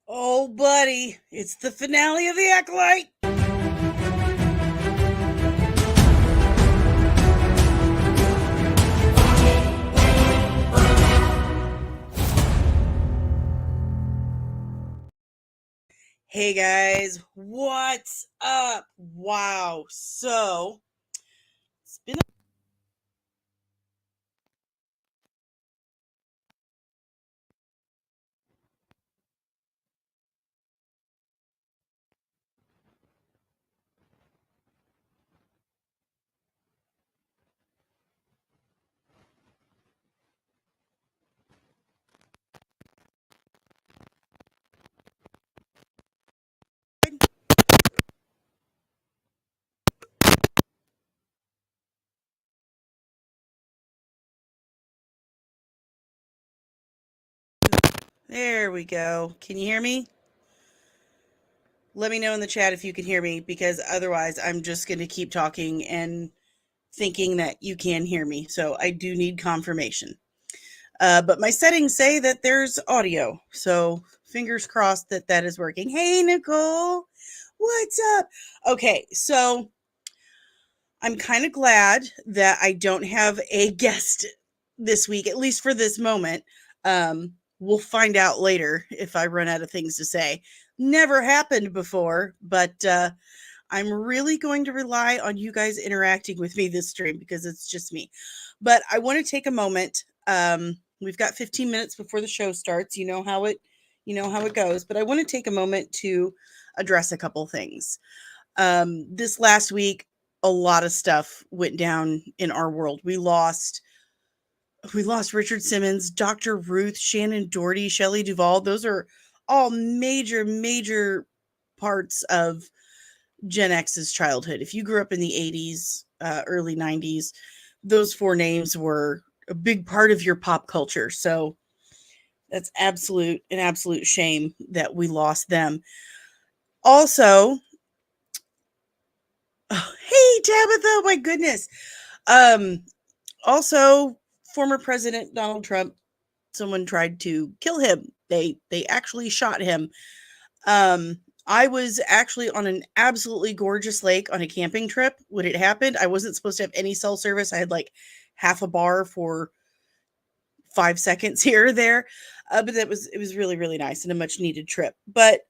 Oh, buddy, it's the finale of the Acolyte. Hey guys, what's up? Wow, so it's been there we go. Can you hear me? Let me know in the chat if you can hear me because otherwise I'm just going to keep talking and thinking that you can hear me. So I do need confirmation. But my settings say that there's audio. So fingers crossed that that is working. Hey, Nicole, what's up? Okay, so I'm kind of glad that I don't have a guest this week, at least for this moment. We'll find out later if I run out of things to say. Never happened before, but I'm really going to rely on you guys interacting with me this stream because it's just me. But I want to take a moment. We've got 15 minutes before the show starts. You know how it goes. But I want to take a moment to address a couple things. This last week, a lot of stuff went down in our world. We lost Richard Simmons, Dr. Ruth, Shannon Doherty, Shelley Duvall. Those are all major, major parts of Gen X's childhood. If you grew up in the 80s, early 90s, those four names were a big part of your pop culture. So that's an absolute shame that we lost them. Also, oh, hey Tabitha, my goodness. Um, Also, former President Donald Trump, someone tried to kill him. They actually shot him. I was actually on an absolutely gorgeous lake on a camping trip when it happened. I wasn't supposed to have any cell service. I had like half a bar for 5 seconds here or there, but it was really really nice and a much needed trip. But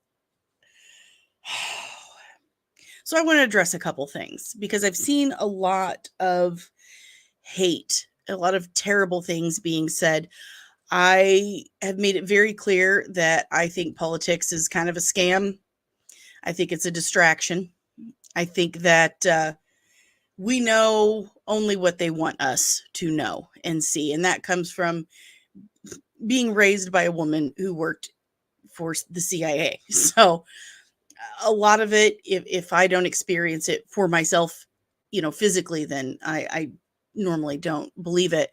so I want to address a couple things because I've seen a lot of hate, a lot of terrible things being said. I have made it very clear that I think politics is kind of a scam. I think it's a distraction. I think that we know only what they want us to know and see. And that comes from being raised by a woman who worked for the CIA. So a lot of it, if I don't experience it for myself, physically, then I normally don't believe it.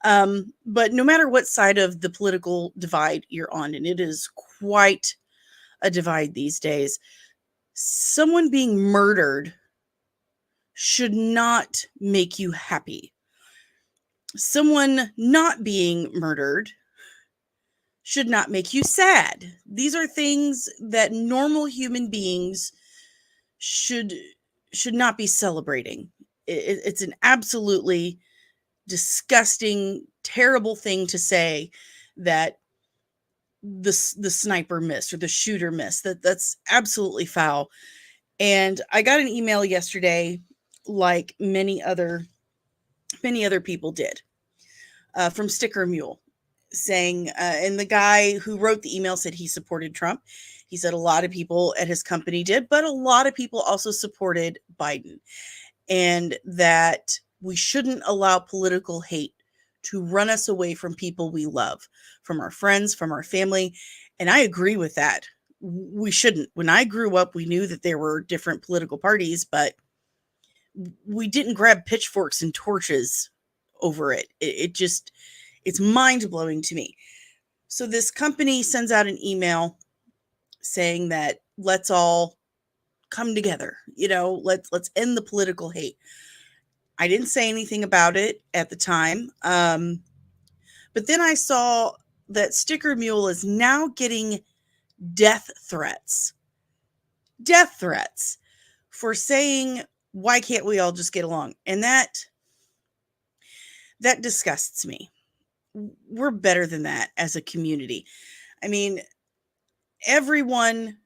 But no matter what side of the political divide you're on, and it is quite a divide these days, someone being murdered should not make you happy. Someone not being murdered should not make you sad. These are things that normal human beings should should not be celebrating. It's an absolutely disgusting, terrible thing to say that the sniper missed or the shooter missed. That's absolutely foul. And I got an email yesterday, like many other people did, from Sticker Mule, saying, and the guy who wrote the email said he supported Trump. He said a lot of people at his company did, but a lot of people also supported Biden, and that we shouldn't allow political hate to run us away from people we love, from our friends, from our family. And I agree with that. We shouldn't. When I grew up, we knew that there were different political parties, but we didn't grab pitchforks and torches over it. It's mind blowing to me. So this company sends out an email saying that let's all come together. Let's end the political hate. I didn't say anything about it at the time. But then I saw that Sticker Mule is now getting death threats. Death threats for saying, why can't we all just get along? And that disgusts me. We're better than that as a community. I mean, everyone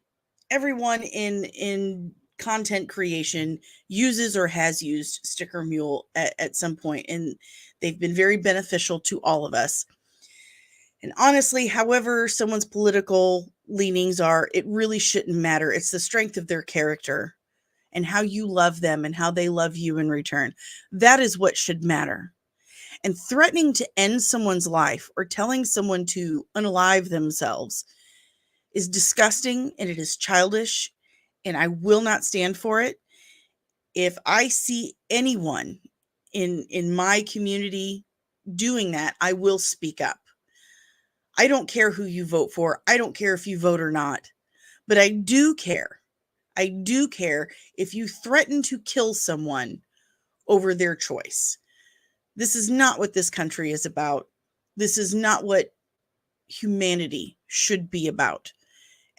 in content creation uses or has used Sticker Mule at some point, and they've been very beneficial to all of us. And honestly, however someone's political leanings are, it really shouldn't matter. It's the strength of their character and how you love them and how they love you in return. That is what should matter. And threatening to end someone's life or telling someone to unalive themselves is disgusting, and it is childish, and I will not stand for it. If I see anyone in my community doing that, I will speak up. I don't care who you vote for. I don't care if you vote or not. But I do care. I do care if you threaten to kill someone over their choice. This is not what this country is about. This is not what humanity should be about.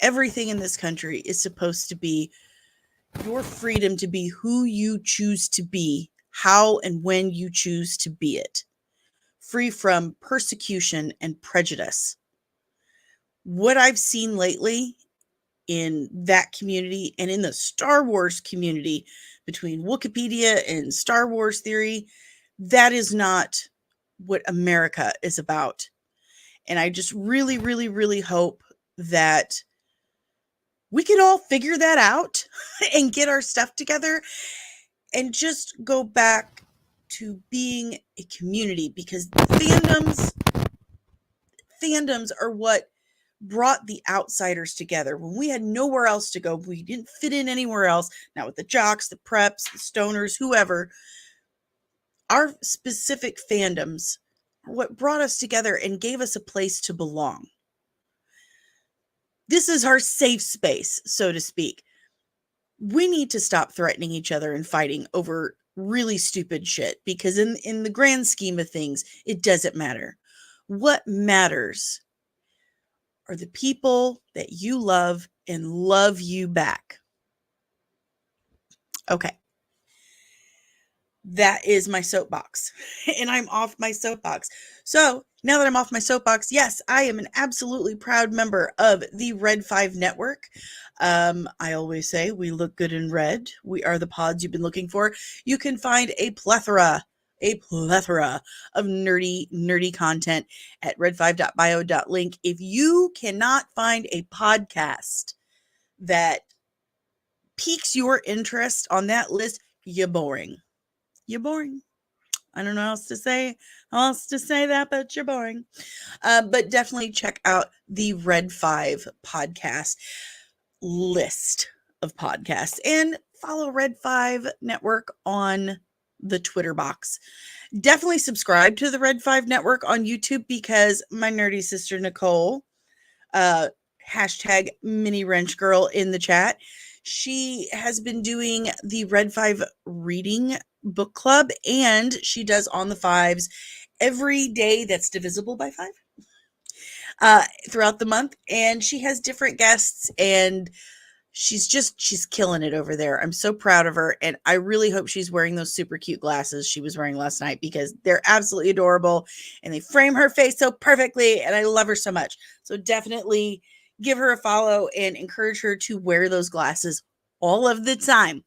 Everything in this country is supposed to be your freedom to be who you choose to be, how and when you choose to be it, free from persecution and prejudice. What I've seen lately in that community and in the Star Wars community between Wikipedia and Star Wars theory, that is not what America is about. And I just really, really, really hope that we can all figure that out and get our stuff together and just go back to being a community, because fandoms are what brought the outsiders together. When we had nowhere else to go, we didn't fit in anywhere else, not with the jocks, the preps, the stoners, whoever. Our specific fandoms are what brought us together and gave us a place to belong. This is our safe space, so to speak. We need to stop threatening each other and fighting over really stupid shit, because in the grand scheme of things, it doesn't matter. What matters are the people that you love and love you back. Okay. That is my soapbox. And I'm off my soapbox. So now that I'm off my soapbox, yes, I am an absolutely proud member of the Red 5 Network. I always say we look good in red. We are the pods you've been looking for. You can find a plethora of nerdy content at red5.bio.link. If you cannot find a podcast that piques your interest on that list, you're boring. You're boring. I don't know how else to say that, but you're boring. But definitely check out the Red 5 podcast list of podcasts and follow Red 5 Network on the Twitter box. Definitely subscribe to the Red 5 Network on YouTube, because my nerdy sister Nicole, hashtag mini wrench girl in the chat, she has been doing the Red 5 reading book club, and she does On the Fives every day that's divisible by 5 throughout the month, and she has different guests, and she's killing it over there. I'm so proud of her, and I really hope she's wearing those super cute glasses she was wearing last night, because they're absolutely adorable and they frame her face so perfectly, and I love her so much. So definitely give her a follow and encourage her to wear those glasses all of the time.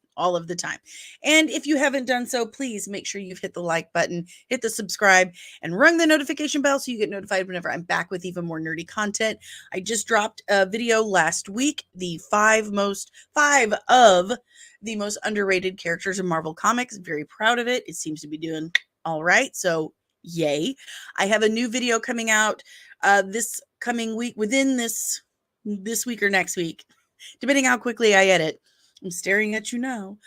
And if you haven't done so, please make sure you've hit the like button, hit the subscribe, and ring the notification bell so you get notified whenever I'm back with even more nerdy content. I just dropped a video last week, the five of the most underrated characters in Marvel Comics. Very proud of it. It seems to be doing all right, so yay. I have a new video coming out this coming week, within this week or next week, depending how quickly I edit. I'm staring at you now.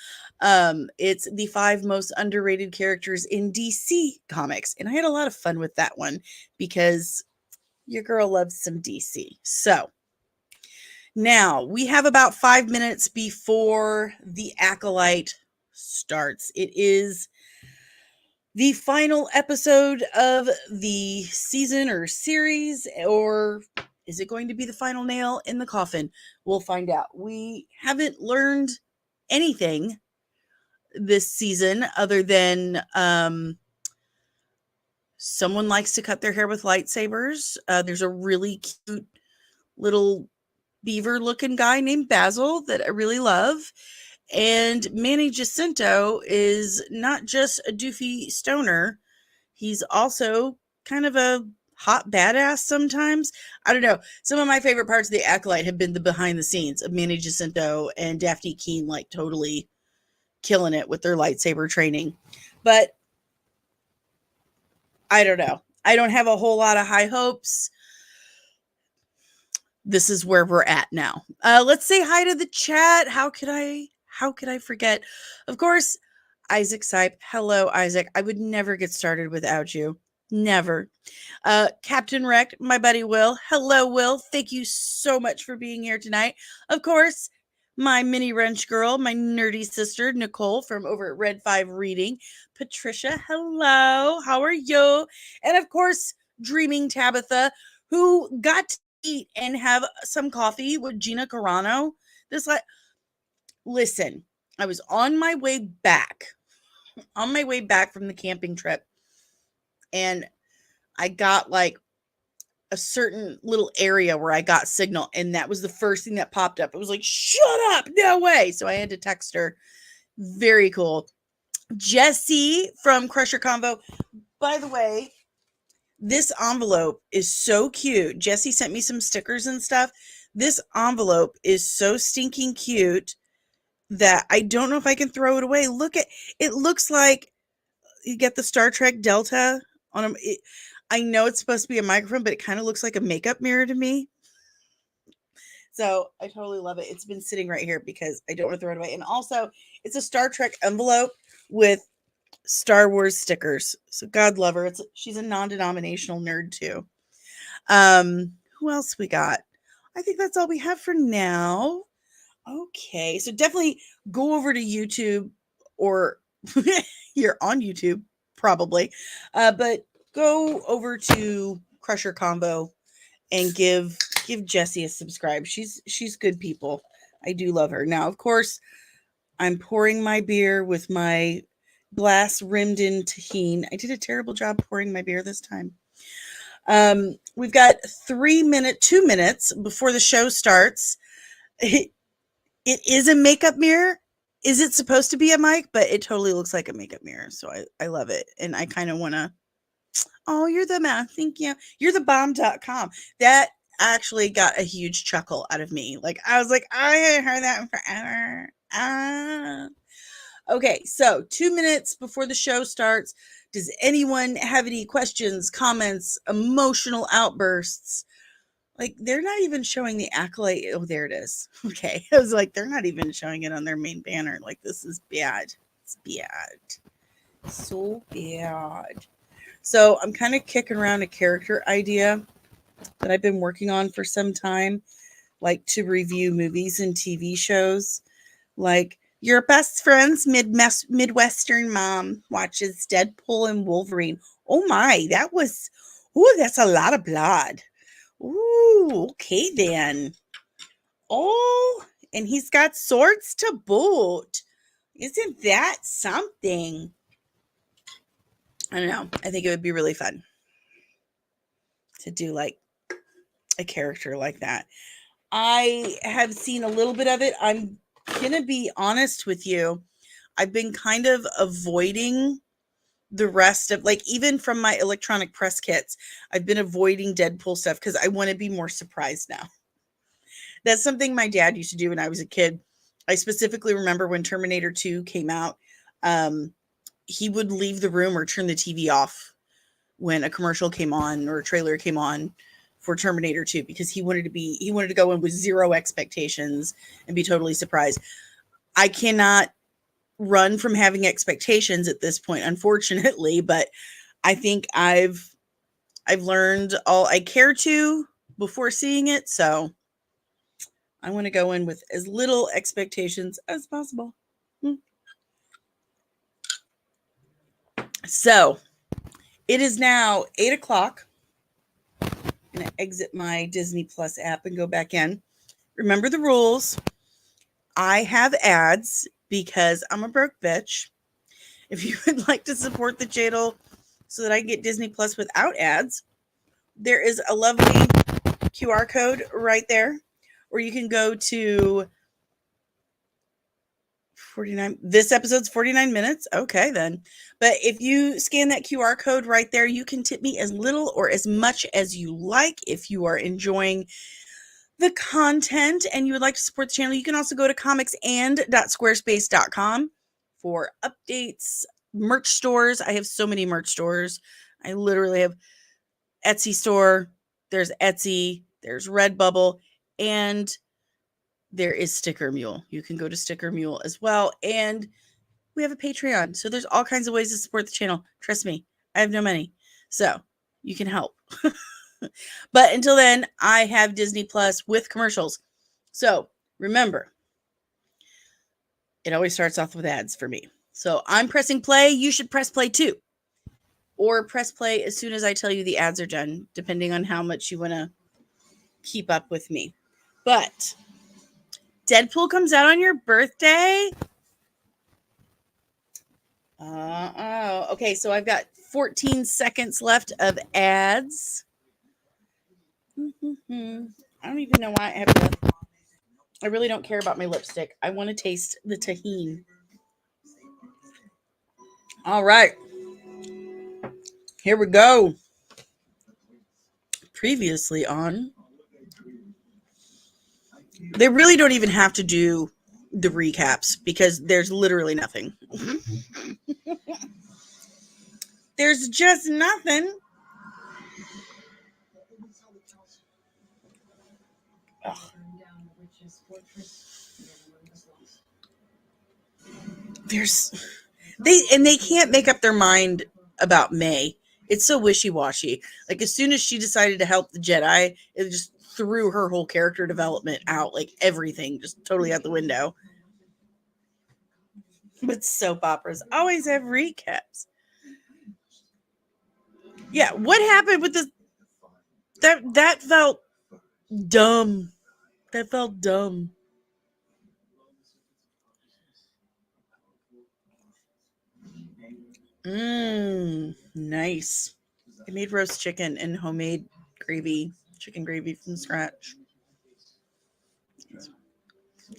It's the 5 most underrated characters in DC Comics. And I had a lot of fun with that one, because your girl loves some DC. So now we have about 5 minutes before the Acolyte starts. It is the final episode of the season or series, or Is it going to be the final nail in the coffin? We'll find out. We haven't learned anything this season other than someone likes to cut their hair with lightsabers. There's a really cute little beaver looking guy named Basil that I really love. And Manny Jacinto is not just a doofy stoner, he's also kind of a hot badass sometimes. I don't know. Some of my favorite parts of the Acolyte have been the behind the scenes of Manny Jacinto and Daphne Keene, like totally killing it with their lightsaber training. But I don't know. I don't have a whole lot of high hopes. This is where we're at now. Let's say hi to the chat. How could I forget? Of course, Isaac Sipe. Hello, Isaac. I would never get started without you. Never. Captain Wreck, my buddy Will. Hello, Will. Thank you so much for being here tonight. Of course, my mini wrench girl, my nerdy sister, Nicole from over at Red 5 Reading. Patricia, hello. How are you? And of course, Dreaming Tabitha, who got to eat and have some coffee with Gina Carano. Listen, I was on my way back from the camping trip, and I got like a certain little area where I got signal, and that was the first thing that popped up. It was like, shut up, no way. So I had to text her. Very cool. Jessie from Crusher Convo. By the way, this envelope is so cute. Jessie sent me some stickers and stuff. This envelope is so stinking cute that I don't know if I can throw it away. Look at it. Looks like you get the Star Trek Delta on them. I know it's supposed to be a microphone, but it kind of looks like a makeup mirror to me. So I totally love it. It's been sitting right here because I don't want to throw it away. And also, it's a Star Trek envelope with Star Wars stickers. So God love her. She's a non-denominational nerd too. Who else we got? I think that's all we have for now. Okay, so definitely go over to YouTube, or you're on YouTube probably, but go over to Crusher Combo and give Jessie a subscribe. She's good people. I do love her. Now, of course, I'm pouring my beer with my glass rimmed in tahini. I did a terrible job pouring my beer this time. We've got 2 minutes before the show starts. It is a makeup mirror. Is it supposed to be a mic? But it totally looks like a makeup mirror. So I love it. And I kind of want to, oh, you're the man. Thank you. You're the bomb.com. That actually got a huge chuckle out of me. Like, I was like, I haven't heard that in forever. Okay, so 2 minutes before the show starts. Does anyone have any questions, comments, emotional outbursts? Like, they're not even showing the Acolyte. Oh, there it is. Okay. I was like, they're not even showing it on their main banner. Like, this is bad. It's bad. So bad. So I'm kind of kicking around a character idea that I've been working on for some time, like to review movies and TV shows. Like, your best friend's Midwestern mom watches Deadpool and Wolverine. Oh my, that's a lot of blood. Ooh, okay then. Oh, and he's got swords to boot. Isn't that something? I don't know. I think it would be really fun to do like a character like that. I have seen a little bit of it. I'm going to be honest with you. I've been kind of avoiding the rest of, like, even from my electronic press kits, I've been avoiding Deadpool stuff because I want to be more surprised now. That's something my dad used to do when I was a kid. I specifically remember when Terminator 2 came out, he would leave the room or turn the TV off when a commercial came on or a trailer came on for Terminator 2 because he wanted to go in with zero expectations and be totally surprised. I cannot run from having expectations at this point, unfortunately, but I think I've learned all I care to before seeing it, so I want to go in with as little expectations as possible. So it is now 8 o'clock. I'm going to exit my Disney Plus app and go back in. Remember the rules. I have ads because I'm a broke bitch. If you would like to support the channel so that I can get Disney Plus without ads, there is a lovely QR code right there, or you can go to 49. This episode's 49 minutes. Okay, then. But if you scan that QR code right there, you can tip me as little or as much as you like. If you are enjoying the content and you would like to support the channel, you can also go to comicsand.squarespace.com for updates, merch stores. I have so many merch stores. I literally have Etsy store, there's Etsy, there's Redbubble, and there is Sticker Mule. You can go to Sticker Mule as well. And we have a Patreon. So there's all kinds of ways to support the channel. Trust me, I have no money. So you can help. But until then, I have Disney Plus with commercials. So remember, it always starts off with ads for me. So I'm pressing play. You should press play too. Or press play as soon as I tell you the ads are done, depending on how much you want to keep up with me. But Deadpool comes out on your birthday? Okay, so I've got 14 seconds left of ads. I don't even know why I have to. I really don't care about my lipstick. I want to taste the tahini. All right. Here we go. Previously on. They really don't even have to do the recaps because there's literally nothing. There's just nothing. Ugh. They can't make up their mind about May. It's so wishy-washy. Like as soon as she decided to help the Jedi, it just threw her whole character development out, like everything just totally out the window. But soap operas always have recaps. Yeah, what happened with this? That felt dumb. That felt dumb. Nice. I made roast chicken and homemade gravy, chicken gravy from scratch.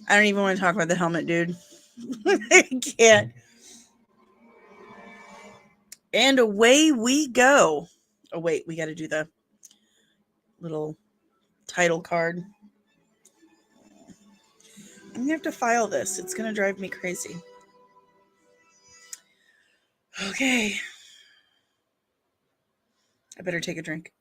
I don't even want to talk about the helmet, dude. I can't. And away we go. Oh, wait, we got to do the little title card. I'm going to have to file this. It's going to drive me crazy. Okay. I better take a drink.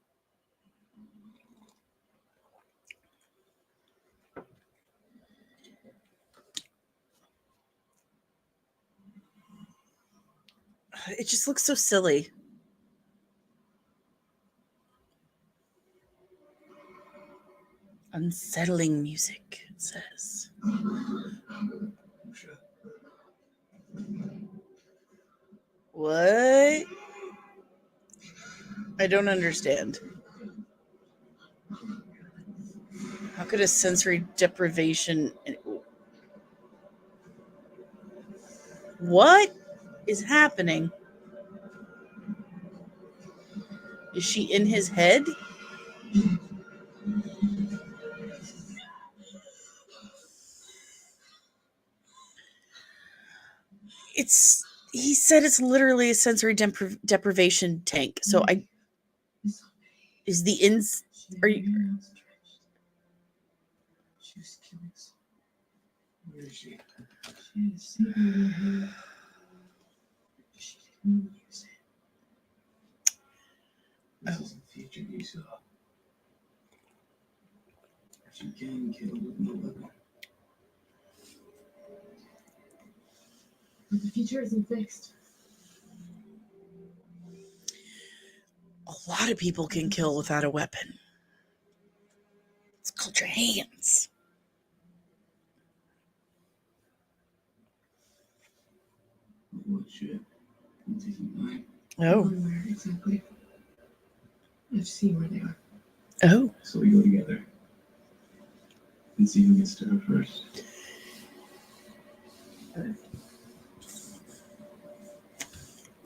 It just looks so silly. Unsettling music, it says. What? I don't understand. How could a sensory deprivation... What is happening? Is she in his head? He said it's literally a sensory deprivation tank. So is the ins are you But the future isn't fixed. A lot of people can kill without a weapon. It's called your hands. What ship? I'm taking mine. Oh. Where exactly? I've seen where they are. Oh. So we go together and see who gets to her first.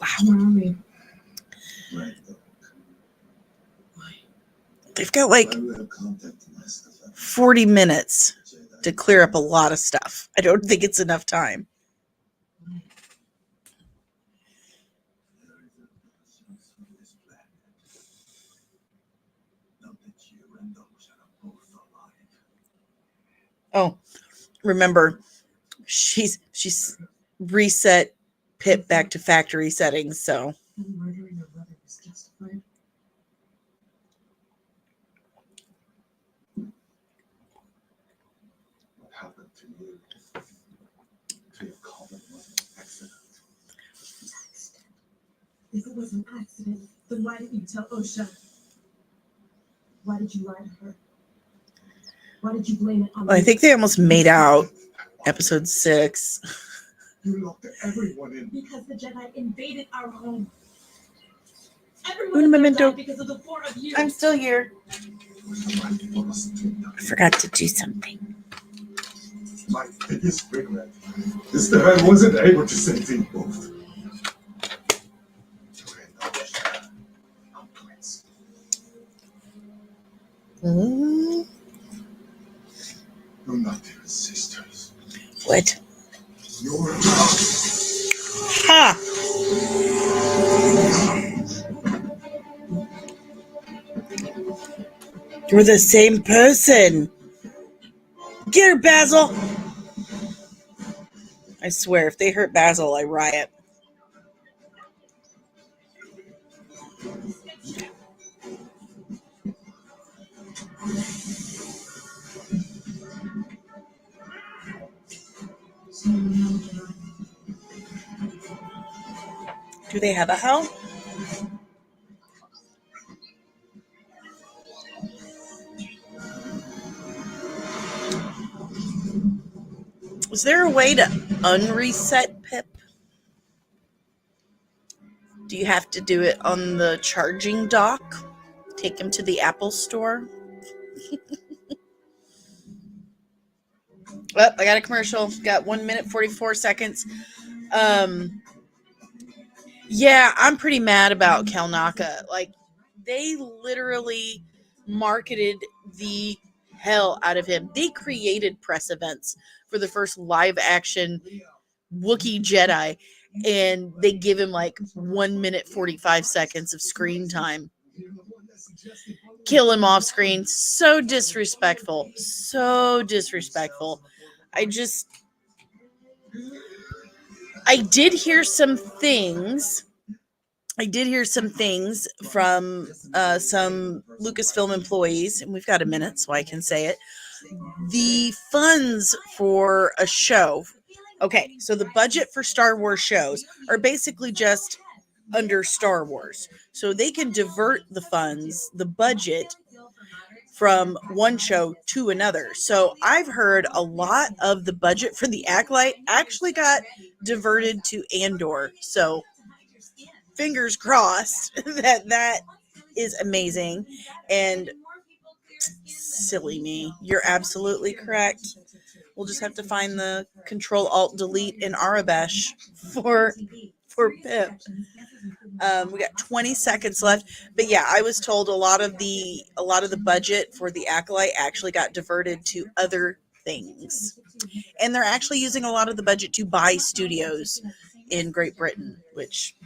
Wow. Where are we? Right. They've got like 40 minutes to clear up a lot of stuff. I don't think it's enough time. Oh, remember, she's reset Pip back to factory settings, so. Murdering your brother was justified. What happened to you? To your common accident. If it was an accident, then why didn't you tell Osha? Why did you lie to her? Why did you blame it on Well, I think they almost made out episode 6. You locked everyone in because the Jedi invaded our home. Everyone Un momento. because of the 4 of you. I'm still here. I forgot to do something. My biggest regret is that I wasn't able to save you both. You're not even sisters. What? You're Ha! You're the same person. Get her, Basil. I swear, if they hurt Basil, I riot. Do they have a hell? Is there a way to unreset Pip? Do you have to do it on the charging dock? Take him to the Apple store? Oh, I got a commercial. Got 1 minute, 44 seconds. Yeah, I'm pretty mad about Kalnaka. Like, they literally marketed the hell out of him. They created press events for the first live action Wookiee Jedi, and they give him like 1 minute, 45 seconds of screen time. Kill him off screen. So disrespectful. So disrespectful. I did hear some things. From some Lucasfilm employees, and we've got a minute, so I can say it. The funds for a show. Okay, so the budget for Star Wars shows are basically just under Star Wars. So they can divert the funds, the budget, from one show to another. So I've heard a lot of the budget for the Acolyte actually got diverted to Andor. So fingers crossed that is amazing. And silly me, you're absolutely correct. We'll just have to find the Control-Alt-Delete in Arabesh for Pip. We got 20 seconds left, but yeah, I was told a lot of the budget for the Acolyte actually got diverted to other things, and they're actually using a lot of the budget to buy studios in Great Britain, which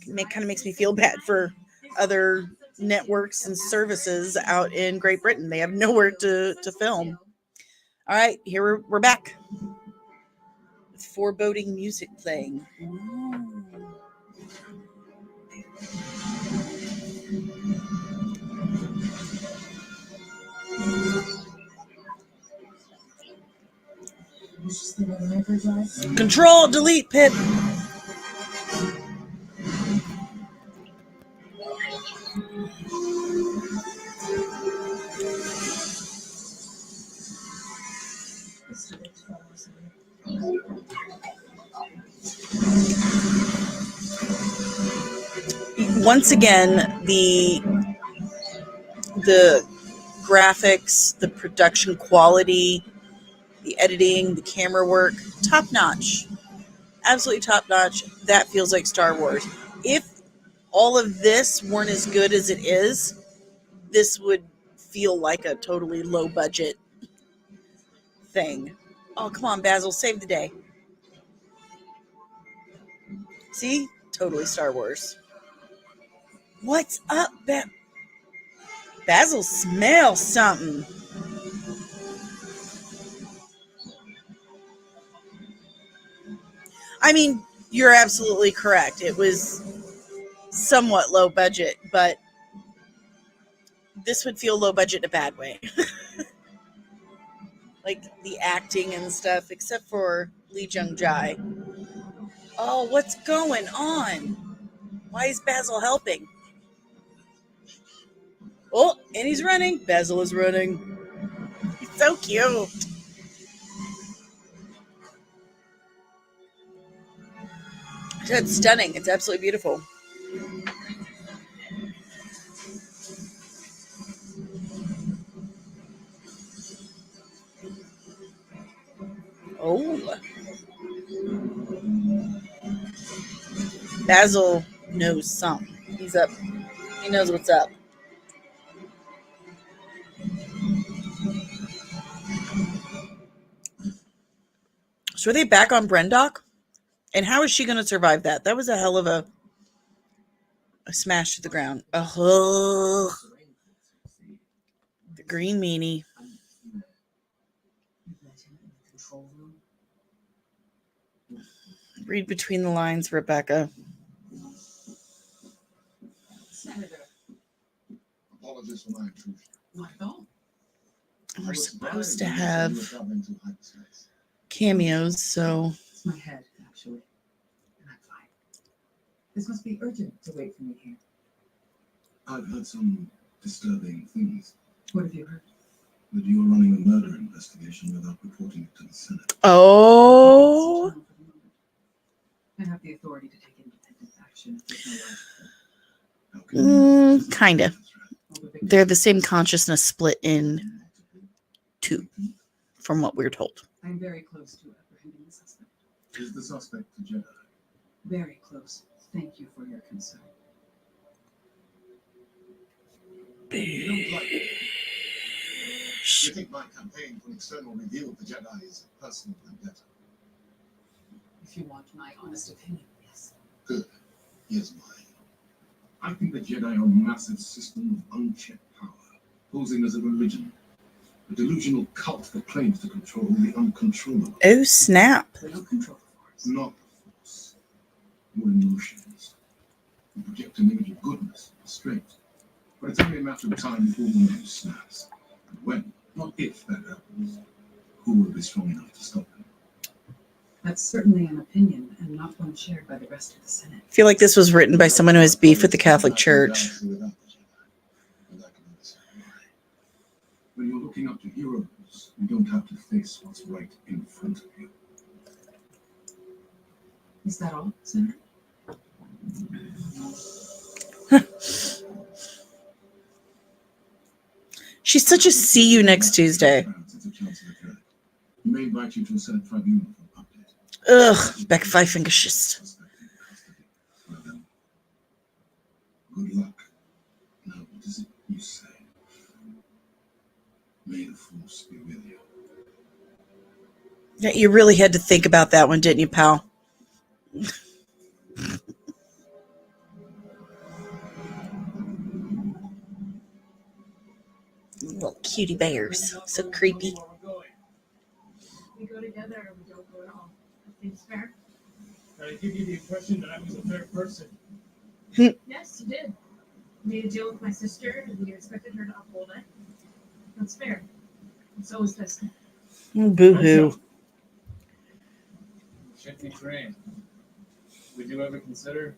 kind of makes me feel bad for other networks and services out in Great Britain. They have nowhere to film. All right, here we're back with foreboding music playing. Control-Delete, Pip. Once again, the the graphics, the production quality, the editing, the camera work, top notch. Absolutely top notch. That feels like Star Wars. If all of this weren't as good as it is, this would feel like a totally low budget thing. Oh, come on, Basil, save the day. See? Totally Star Wars. What's up, Basil? Smells something. I mean, you're absolutely correct. It was somewhat low budget, but this would feel low budget in a bad way. Like the acting and stuff, except for Lee Jung Jae. Oh, what's going on? Why is Basil helping? Oh, and he's running. Basil is running. He's so cute. It's stunning. It's absolutely beautiful. Oh, Basil knows something. He's up. He knows what's up. So are they back on Brendock? And how is she going to survive that? That was a hell of a smash to the ground. Oh, the green meanie. Read between the lines, Rebecca. Senator. Apologies for my intrusion. Not at all. We're supposed to have cameos, so It's my head, actually. And I'm fine. This must be urgent to wait for me here. I've heard some disturbing things. What have you heard? That you're running a murder investigation without reporting it to the Senate. oh, I have the authority to take independent action if there's no How can you- kinda. All the They're the same consciousness split in two, from what we're told. I'm very close to apprehending the suspect. Is the suspect a Jedi? Very close. Thank you for your concern. You don't like it. You think my campaign for an external review of the Jedi is a personal vendetta? If you want my honest opinion, yes. Good. Here's mine. I think the Jedi are a massive system of unchecked power, posing as a religion. A delusional cult that claims to control the uncontrollable. Oh, snap. They don't control the force. Not the force. Your emotions. You project an image of goodness, strength. But it's only a matter of time before one of you snaps. And when, not if that happens, who will be strong enough to stop them? That's certainly an opinion and not one shared by the rest of the Senate. I feel like this was written by someone who has beef with the Catholic Church. When you're looking up to heroes, you don't have to face what's right in front of you. Is that all, Senator? She's such a see you next Tuesday. It's a chance of a threat. We may invite you to a Senate tribunal for an update. Ugh, Beck Fifinger schist. Suspect in custody. Well then, good luck. Now, what is it you say? May the force be with you. Yeah, you really had to think about that one, didn't you, pal? Little cutie bears. So creepy. We go together or we don't go at all. That seems fair. I give you the impression that I was a fair person. Yes, you did. Made a deal with my sister and you expected her to uphold it. That's fair. And so is this. Boo-hoo. Shifty terrain. Would you ever consider?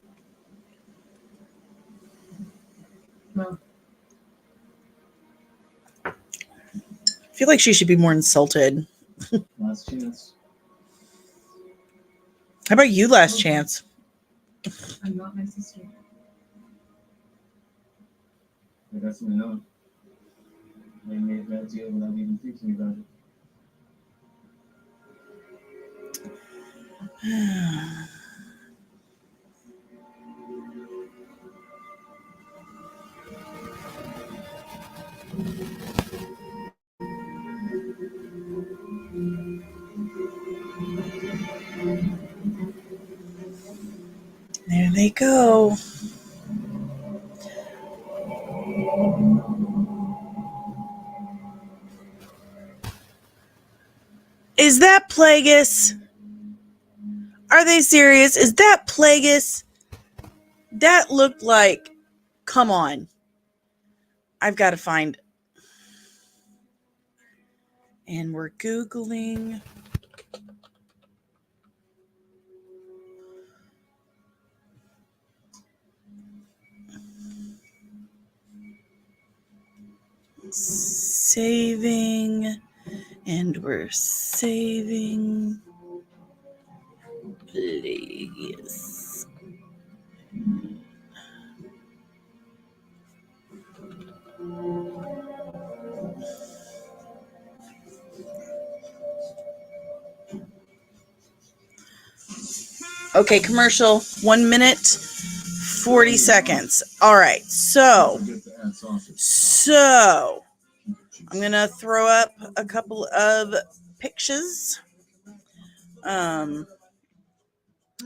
Well, I feel like she should be more insulted. Last chance. How about you, last chance? I'm not my sister. I got something else. They made that deal without even thinking about it. There they go. Is that Plagueis? Are they serious? Is that Plagueis? That looked like, come on. I've got to find. And we're Googling. Saving. And we're saving. Please. Okay, commercial. 1 minute, 40 seconds. All right, so I'm going to throw up a couple of pictures.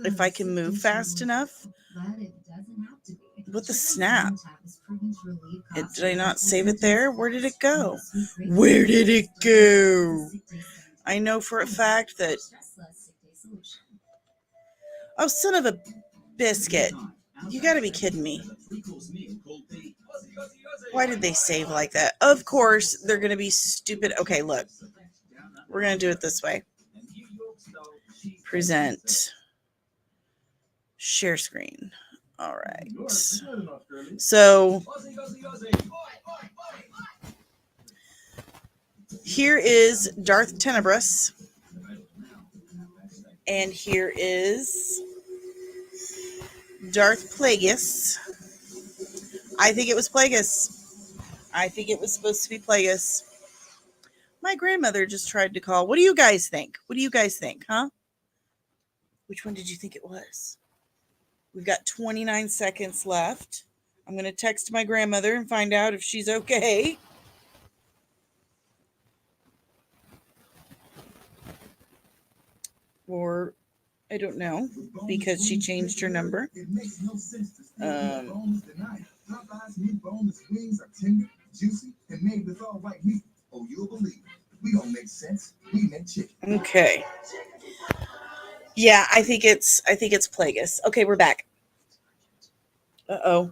If I can move fast enough. What the snap? Did I not save it there? Where did it go? Where did it go? I know for a fact that... Oh, son of a biscuit. You gotta be kidding me. Why did they save like that? Of course, they're gonna be stupid. Okay, look. We're gonna do it this way. Present. Share screen. All right. So here is Darth Tenebrous. And here is Darth Plagueis. I think it was Plagueis. I think it was supposed to be Plagueis. My grandmother just tried to call. What do you guys think? What do you guys think, huh? Which one did you think it was? We've got 29 seconds left. I'm going to text my grandmother and find out if she's okay. Or I don't know, because she changed her number. Okay. Yeah, I think it's Plagueis. Okay, we're back. Uh-oh.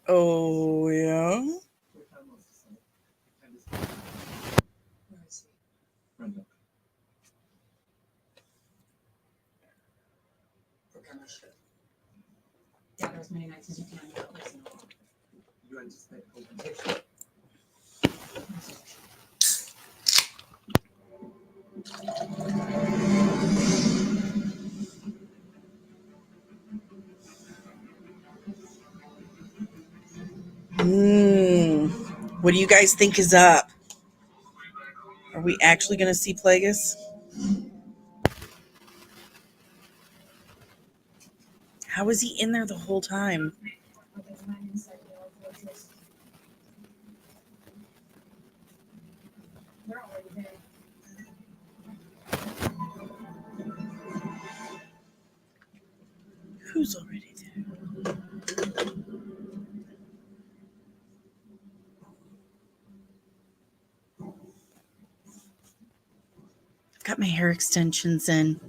Oh, yeah. Gather as many nights as you can. You anticipate competition? What do you guys think is up? Are we actually going to see Plagueis? How was he in there the whole time? They're already there. Who's already there? I've got my hair extensions in.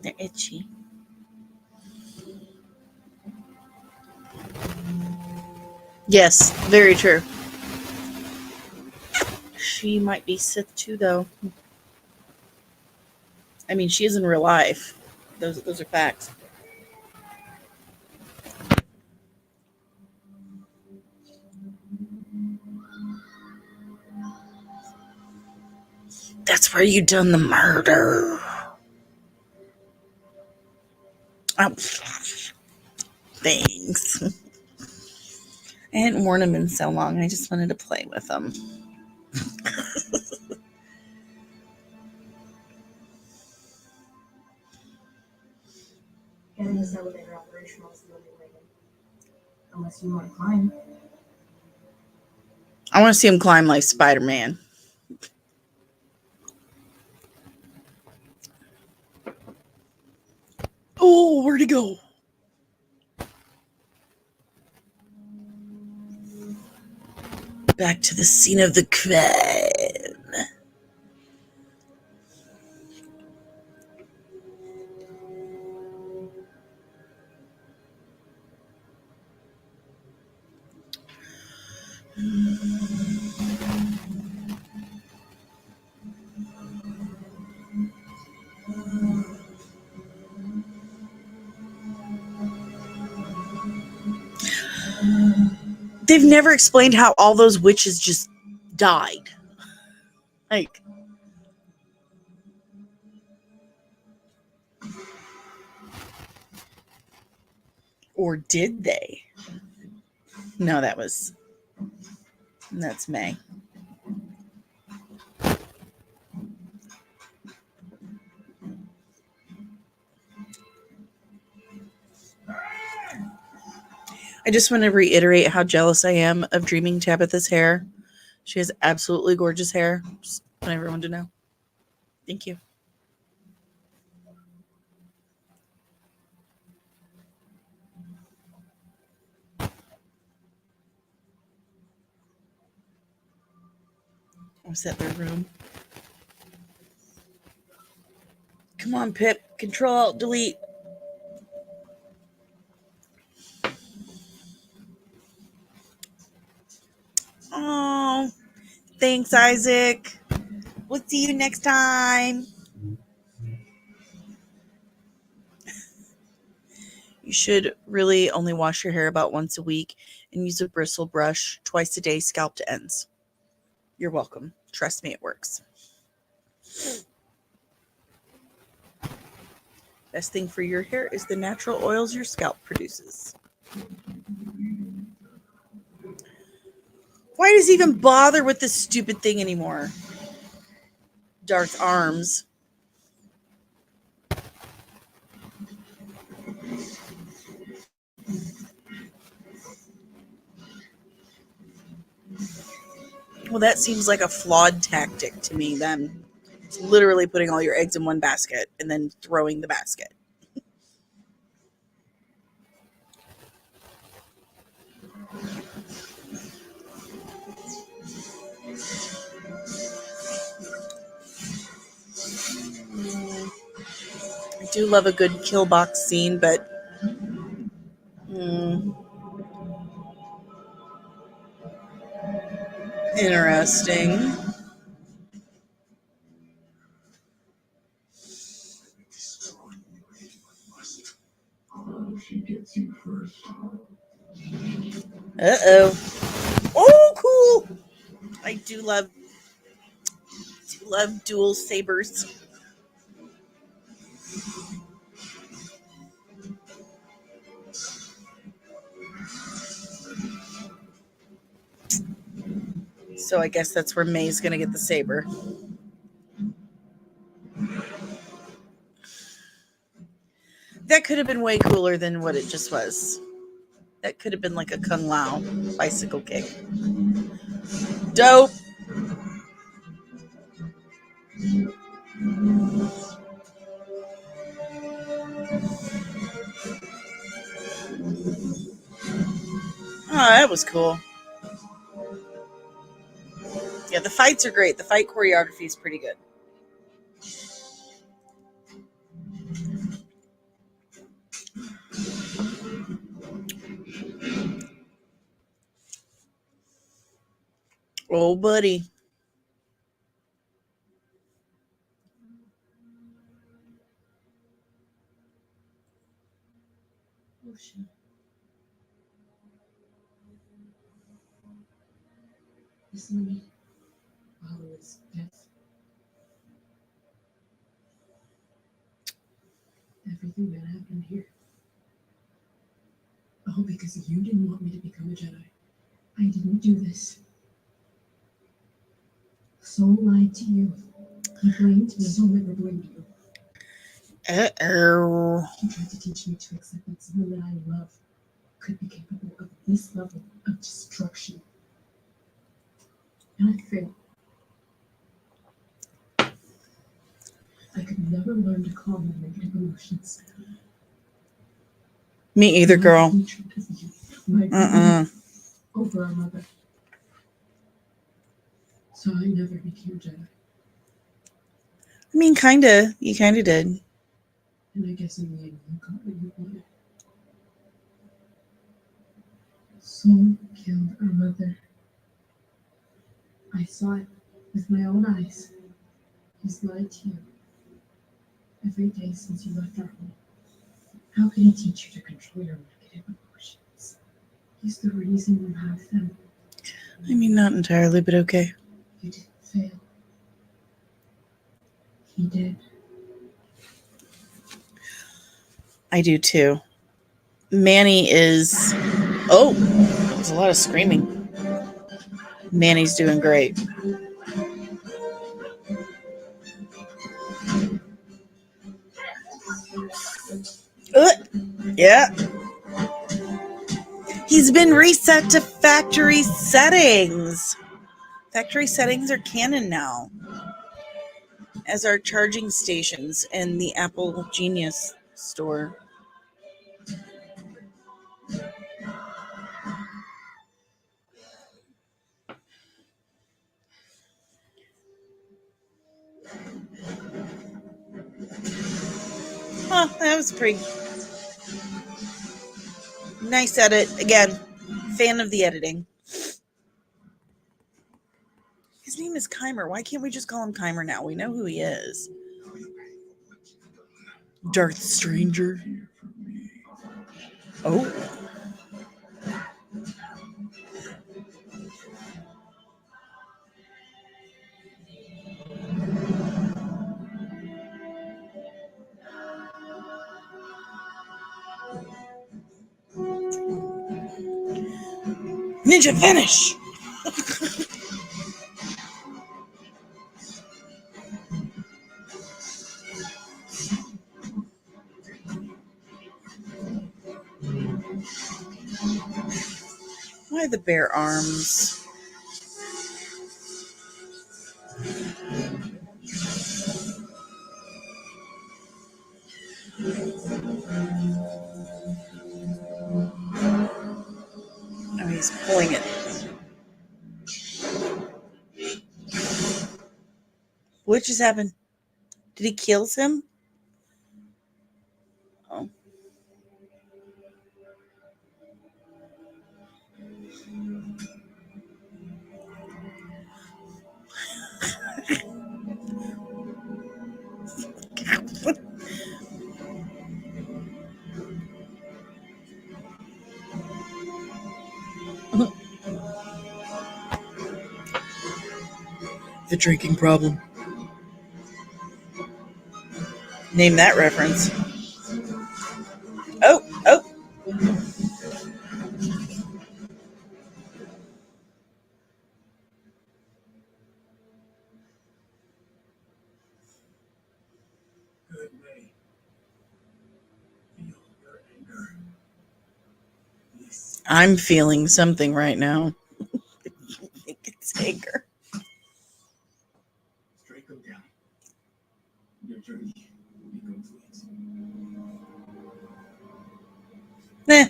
They're itchy. Yes, very true. She might be Sith too, though. I mean, she is in real life. Those are facts. That's where you done the murder. Oh. Thanks. I hadn't worn them in so long. I just wanted to play with them. Getting this elevator operational is the only way. Unless you want to climb. I want to see him climb like Spider-Man. Oh, where'd he go? Back to the scene of the crime. They've never explained how all those witches just died. Like, or did they? No, that's May. I just want to reiterate how jealous I am of Dreaming Tabitha's hair. She has absolutely gorgeous hair. Just want everyone to know. Thank you. Was that their room? Come on, Pip. Control Alt Delete. Oh, thanks, Isaac. We'll see you next time. You should really only wash your hair about once a week and use a bristle brush twice a day, scalp to ends. You're welcome. Trust me, it works. Best thing for your hair is the natural oils your scalp produces. Why does he even bother with this stupid thing anymore? Darth arms. Well, that seems like a flawed tactic to me then. It's literally putting all your eggs in one basket and then throwing the basket. I do love a good kill box scene, but interesting. She gets you first. Uh-oh. Oh, cool. I do love dual sabers. So I guess that's where May's going to get the saber. That could have been way cooler than what it just was. That could have been like a Kung Lao bicycle kick. Dope. Oh, that was cool. Yeah, the fights are great. The fight choreography is pretty good. Oh, buddy. Ocean. Listen to me. Follow its death. Everything that happened here. because you didn't want me to become a Jedi. I didn't do this. Soul lied to you. He blamed me. Soul never blamed you. Uh-oh. He tried to teach me to accept that someone that I love could be capable of this level of destruction. And I failed. I could never learn to calm my negative emotions. Me either, girl. My hatred of you, my Uh-uh. over our mother. So I never became Jedi. I mean, kinda. You kinda did. And I guess in the end you got what you wanted. Soul killed our mother. I saw it with my own eyes. He's lied to you every day since you left our home. How can he teach you to control your negative emotions? He's the reason you have them. I mean, not entirely, but okay. You didn't fail. He did. I do too. Manny is... Oh, that was a lot of screaming. Manny's doing great. Yeah. He's been reset to factory settings. Factory settings are canon now, as are charging stations in the Apple Genius store. Huh, that was pretty nice edit. Again, fan of the editing. His name is Keimer. Why can't we just call him Keimer now? We know who he is. Darth Stranger. Oh. Ninja finish! Why the bare arms? Oh, he's pulling it. What just happened? Did he kill him? Oh. The drinking problem. Name that reference. Oh, oh. Good way. Feel your anger. Yes. I'm feeling something right now. I think it's anger. Strike them down. Your journey will be complete. Eh.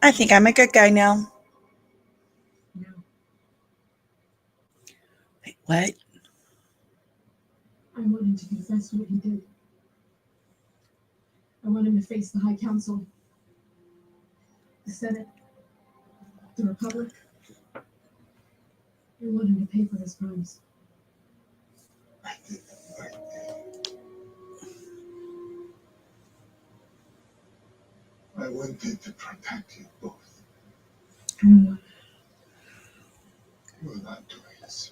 I think I'm a good guy now. No. Wait, what? I want him to confess what he did. I want him to face the High Council, the Senate, the Republic. I want him to pay for his crimes. I did the right thing. I wanted to protect you both. Mm. You are not doing this.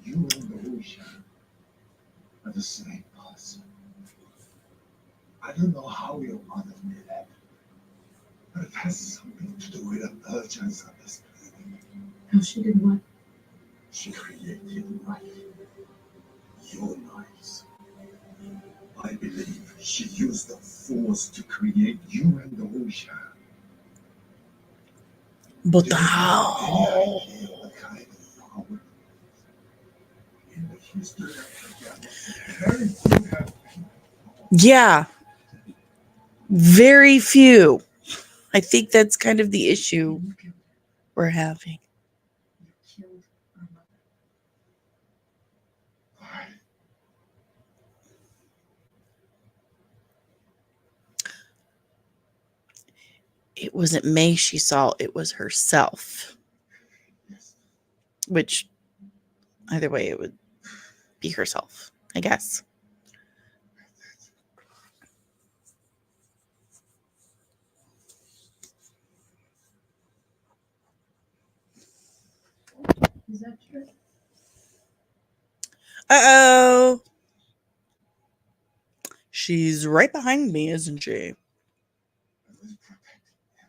You and the ocean are the same person. I don't know how has something to do with a urgence of this planet. How she did what? She created life. Your lives. I believe she used the Force to create you and the ocean. But Do you have how? any idea of the kind of power in the history of the galaxy? Very few have. Yeah, very few. I think that's kind of the issue You killed we're having. her. You killed our mother. Why? It wasn't May she saw, it was herself. Yes. Which, either way, it would be herself, I guess. Is that true? Uh-oh. She's right behind me, isn't she? I was protecting him.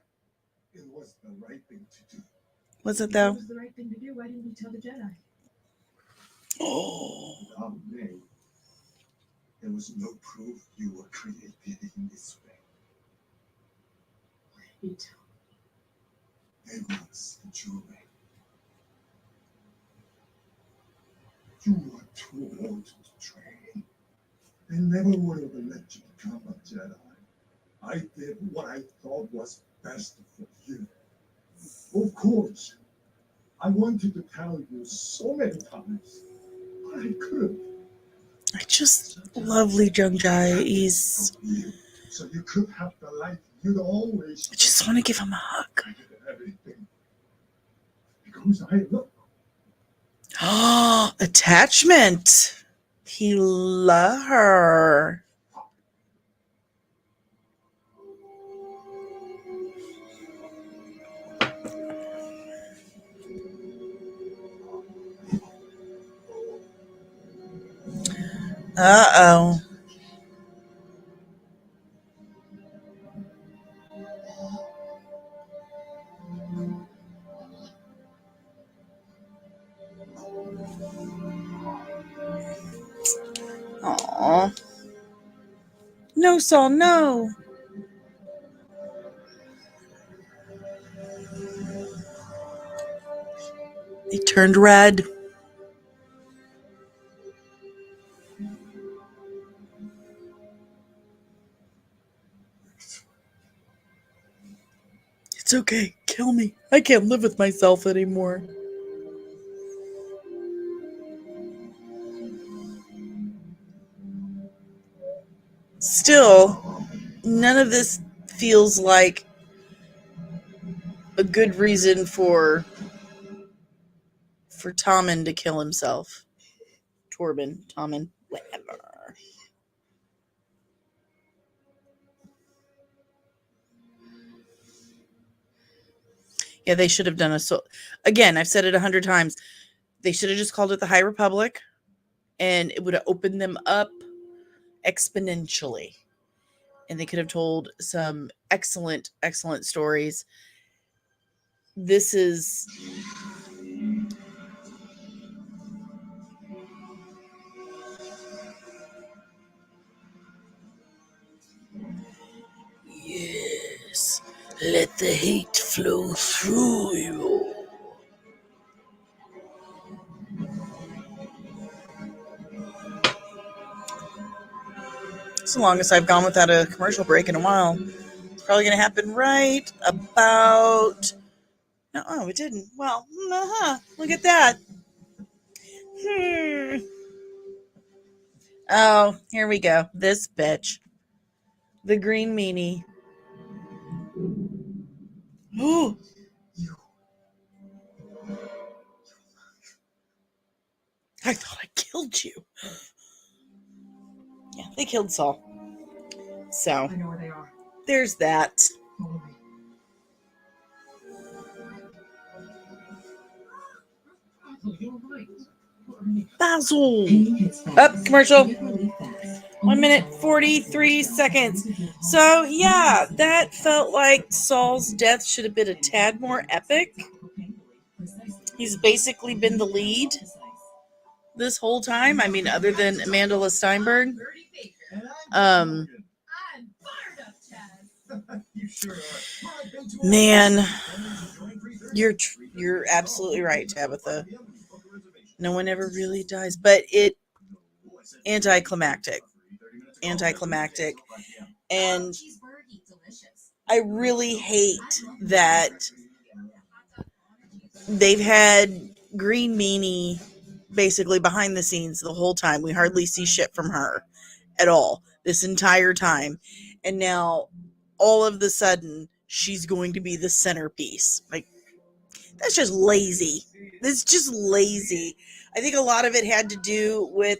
It was the right thing to do. Was it, If though? it was the right thing to do, why didn't you tell the Jedi? Oh. Without me, there was no proof you were created in this way. Why didn't you tell me? They once the true way. You were too old to train. They never would have let you become a Jedi. I did what I thought was best for you. Of course, I wanted to tell you so many times, but I couldn't. I just love Lee Jung Jae. He's. From you, so you could have the life you'd always. I just want to give him a hug. I did everything because I love. Oh, attachment. He love her. Uh-oh. Aw. No, Saul, no. He turned red. It's okay. Kill me. I can't live with myself anymore. Still, none of this feels like a good reason for Tommen to kill himself. Tommen, whatever. Yeah, they should have done a again, I've said it 100 times. They should have just called it the High Republic, and it would have opened them up exponentially. And they could have told some excellent, excellent stories. This is yes. Let the hate flow through you. It's the longest I've gone without a commercial break in a while. It's probably going to happen right about. No, oh, it didn't. Well, look at that. Oh, here we go. This bitch. The green meanie. Oh, You. I thought I killed you. Yeah, they killed Saul. So, I know where they are. there's that. Follow me. Oh, you're right. What are you? Basil. Pain hits fast. Up, commercial. Get relief fast. 1 minute 43 seconds. So yeah, that felt like Saul's death should have been a tad more epic. He's basically been the lead this whole time. I mean, other than Amanda Steinberg. Man, you're absolutely right, Tabitha. No one ever really dies, but it anticlimactic, and I really hate that they've had Green Meanie basically behind the scenes the whole time. We hardly see shit from her at all this entire time, and now all of the sudden she's going to be the centerpiece. Like, that's just lazy. It's just lazy. I think a lot of it had to do with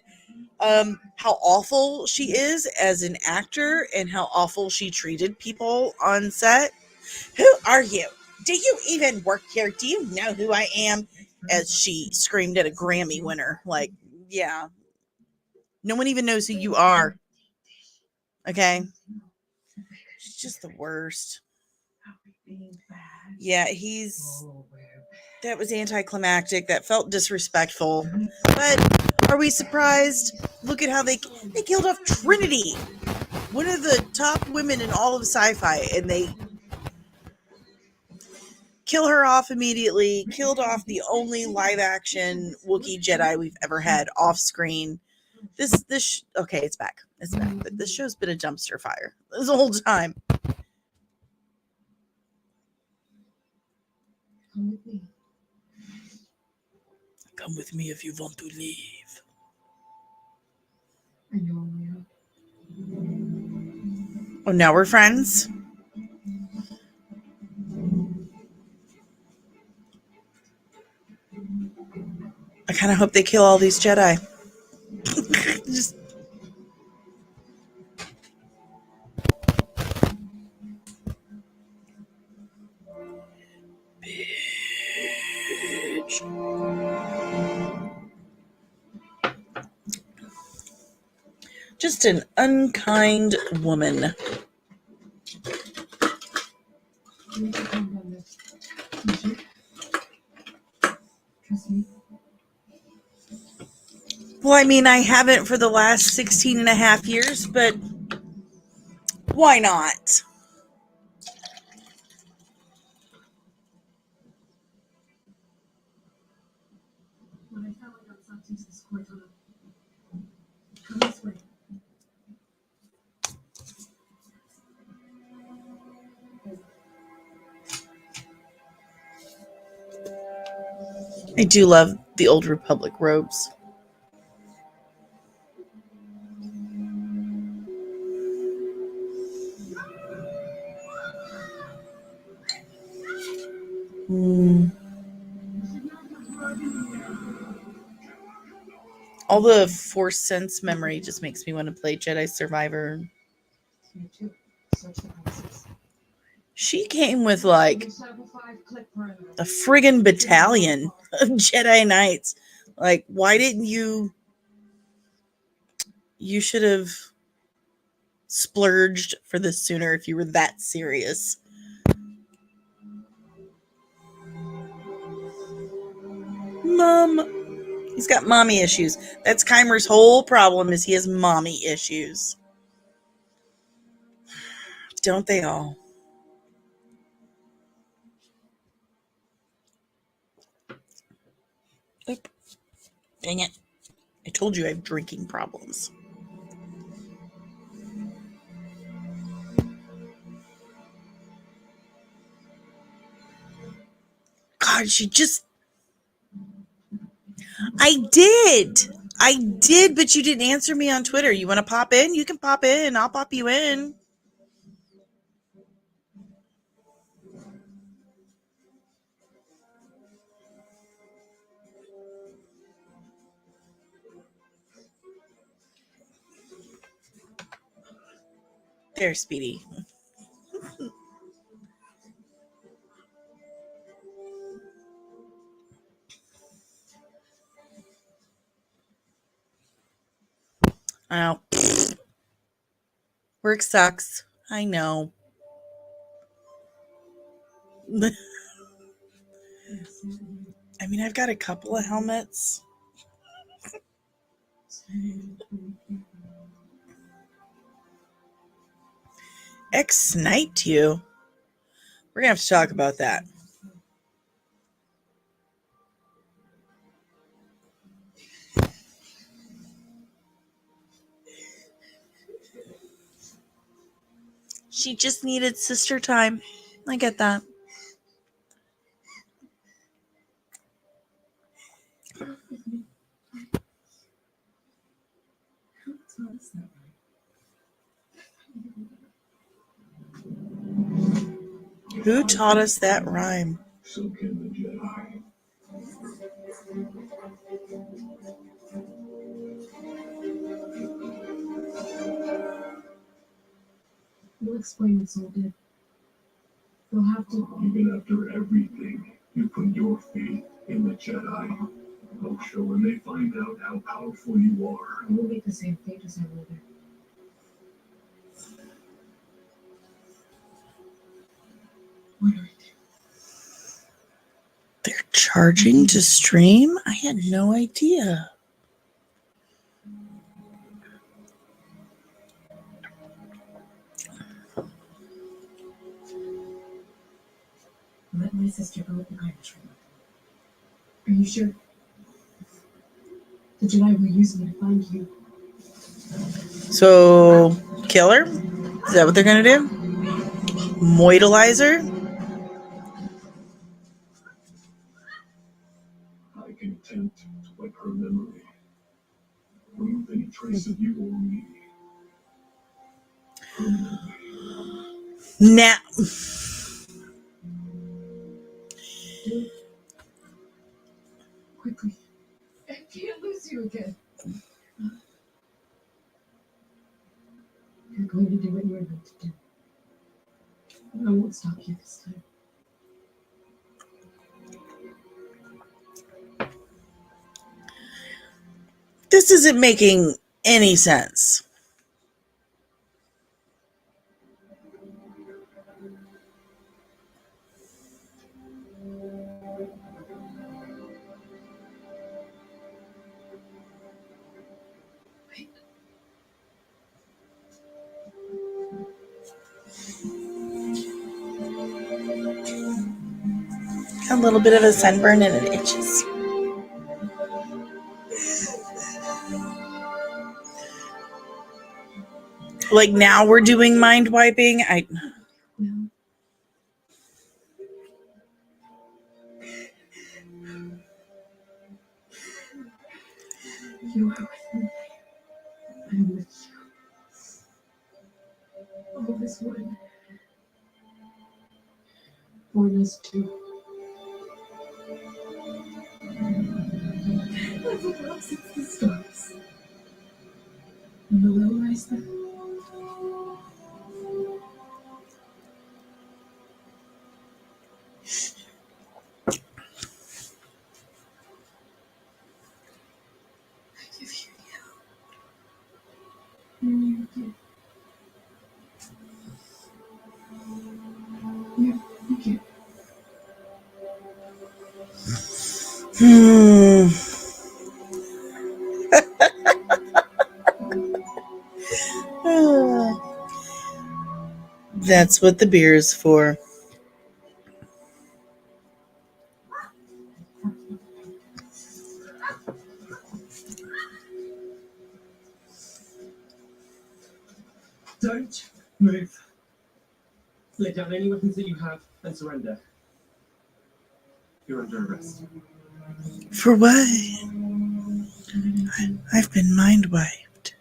how awful she is as an actor and how awful she treated people on set. Who are you? Do you even work here? Do you know who I am? As she screamed at a Grammy winner. Like, yeah. No one even knows who you are. Okay? She's just the worst. Yeah, that was anticlimactic. That felt disrespectful. But are we surprised? Look at how they killed off Trinity, one of the top women in all of sci-fi, and they kill her off immediately. Killed off the only live-action Wookiee Jedi we've ever had off screen. Okay, it's back. It's back. But this show's been a dumpster fire this whole time. Come with me. Come with me if you want to leave. I know we are. Oh, now we're friends? I kind of hope they kill all these Jedi. Just bitch. Just an unkind woman. You need to calm down this. You trust me. Well, I mean, I haven't for the last 16 and a half years, but why not? When I found out something to this Cortana, come this way. I do love the Old Republic robes. All the Force sense memory just makes me want to play Jedi Survivor. You too. Search the premises. She came with like a friggin' battalion of Jedi Knights. Like, why didn't you? You should have splurged for this sooner if you were that serious. Mom. He's got mommy issues. That's Keimer's whole problem, is he has mommy issues. Don't they all? Oop. Dang it. I told you I have drinking problems. God, I did, but you didn't answer me on Twitter. You want to pop in? You can pop in. I'll pop you in. There, Speedy. Oh, Work sucks. I know. I mean, I've got a couple of helmets. X sniped you. We're gonna have to talk about that. She just needed sister time. I get that. Who taught us that rhyme? So can the Jedi. We'll explain what Soul did. They'll have to. Even after everything, you put your faith in the Jedi. I'll show when they find out how powerful you are. We'll make the same fate as our mother. What are we doing? They're charging to stream? I had no idea. Let my sister go with the Irish woman. Are you sure? The Jedi were using me to find you. So, kill her? Is that what they're gonna do? Moidalize her? I can attempt to wipe her memory. Remove any trace of you or me. Permanently. Now. Do it. Quickly. I can't lose you again. You're going to do what you're meant to do. I won't stop you this time. This isn't making any sense. A little bit of a sunburn and it itches. Like now we're doing mind wiping. No. You are with me. I'm with you. All this one. Born us two. I've looked up since the stars. And the will rise then. I give you you. You can't. That's what the beer is for. Don't move. Lay down any weapons that you have and surrender. You're under arrest. For what? I've been mind wiped.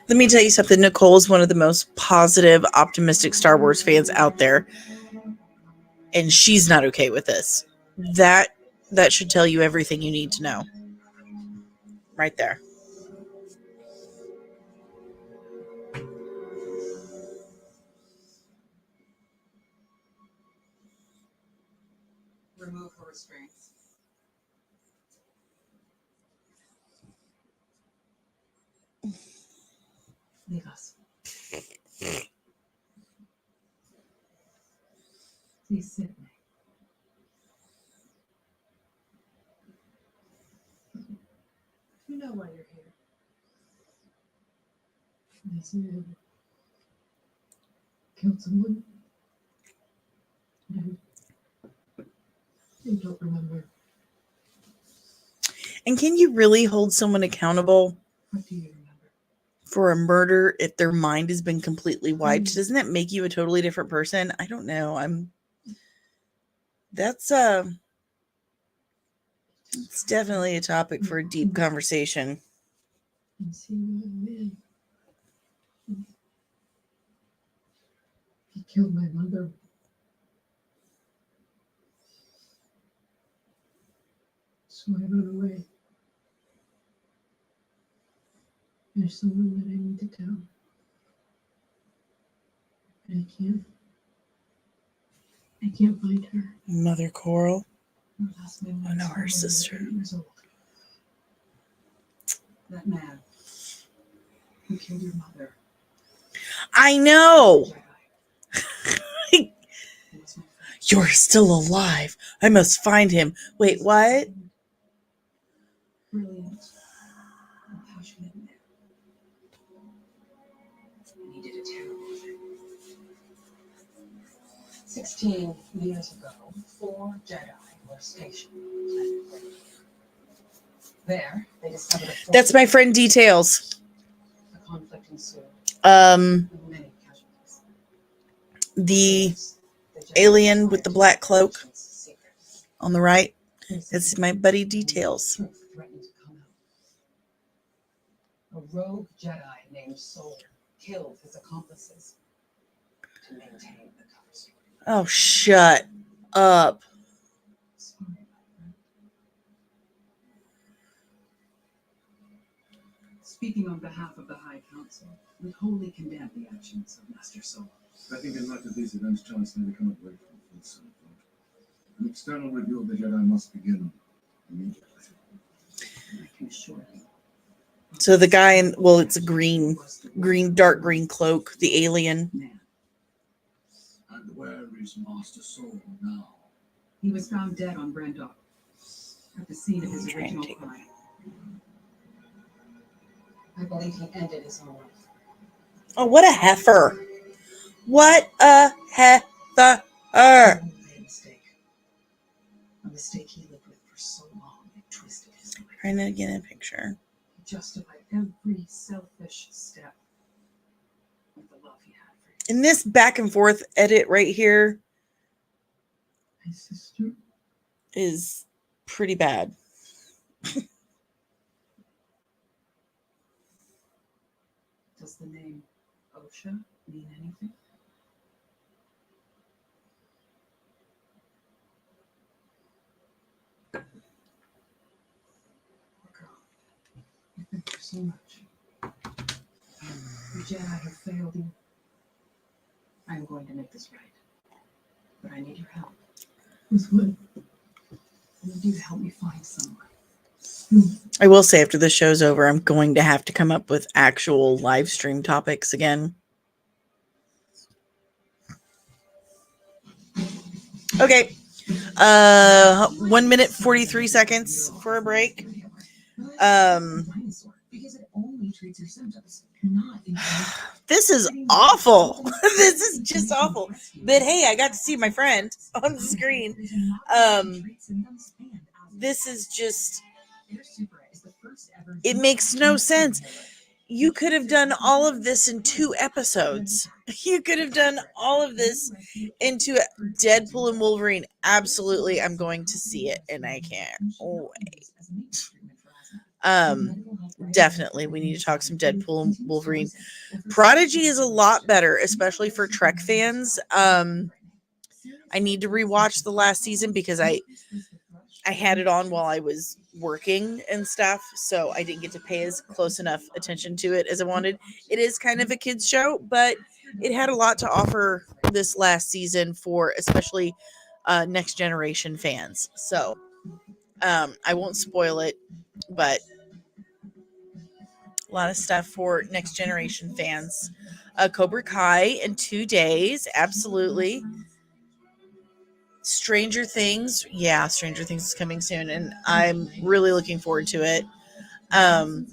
Let me tell you something. Nicole's one of the most positive, optimistic Star Wars fans out there. And she's not okay with this. That should tell you everything you need to know. Right there. Remove her restraints. Leave us. Please sit, May. You know why you're here. This man killed someone. And you don't remember. And can you really hold someone accountable What do you remember? for a murder if their mind has been completely wiped? Doesn't that make you a totally different person? I don't know. That's it's definitely a topic for a deep conversation. And see what man. He killed my mother. So I run away. There's someone that I need to tell. And I can't find her. Mother Coral. Her last name Oh, no, was her when I was sister. 8 years old. That man who killed your mother. I know. Jedi. He was my friend. You're still alive. I must find him. Wait, what? Brilliant and passionate man. And he did a terrible thing. 16 years ago, 4 Jedi were stationed on planet Earth. There, they discovered a That's my friend Details. A conflict ensued, Um, with many casualties. the Afterwards, the Jedi alien with the tried black to cloak keep the nation's secret. on the right. That's That's my buddy Details. Truth threatened to come out. A rogue Jedi named Soul killed his accomplices to maintain the cover story. Oh, shut up. Sorry about that. Speaking on behalf of the High Council, we wholly condemn the actions of Master Soul. I think in light of these events, Chancellor, we cannot wait for a full Senate vote. An external review of the Jedi must begin immediately. I can assure you. So the guy in, well, it's a dark green cloak, the alien. Man. And where is Master Soul now? He was found dead on Brandok, at the scene of his I'm trying to original take him. crime. I believe he ended his own life. Oh, what a heifer. What a heifer. He only made a mistake. A mistake he lived with for so long it twisted his life. Trying to get a picture. He justified every selfish step with the love he had for you. In this back and forth edit right here My sister. is pretty bad. Does the name Osha mean anything? Poor girl. You've been through so much. The Jedi have failed you. I am going to make this right. But I need your help. With what? I need you to help me find someone. I will say after this show's over, I'm going to have to come up with actual live stream topics again. Okay. 1 minute 43 seconds for a break. Because it only treats your symptoms, not This is awful. This is just awful. But hey, I got to see my friend on the screen. This is just, it makes no sense. You could have done all of this in 2 episodes. You could have done all of this into Deadpool and Wolverine. Absolutely, I'm going to see it, and I can't wait. Definitely, we need to talk some Deadpool and Wolverine. Prodigy is a lot better, especially for Trek fans. I need to rewatch the last season because I had it on while I was working and stuff, so I didn't get to pay as close enough attention to it as I wanted. It is kind of a kids show, but it had a lot to offer this last season for especially next generation fans. So I won't spoil it, but lot of stuff for next generation fans. Cobra Kai in 2 days, absolutely. Stranger Things, yeah, Stranger Things is coming soon, and I'm really looking forward to it. Um,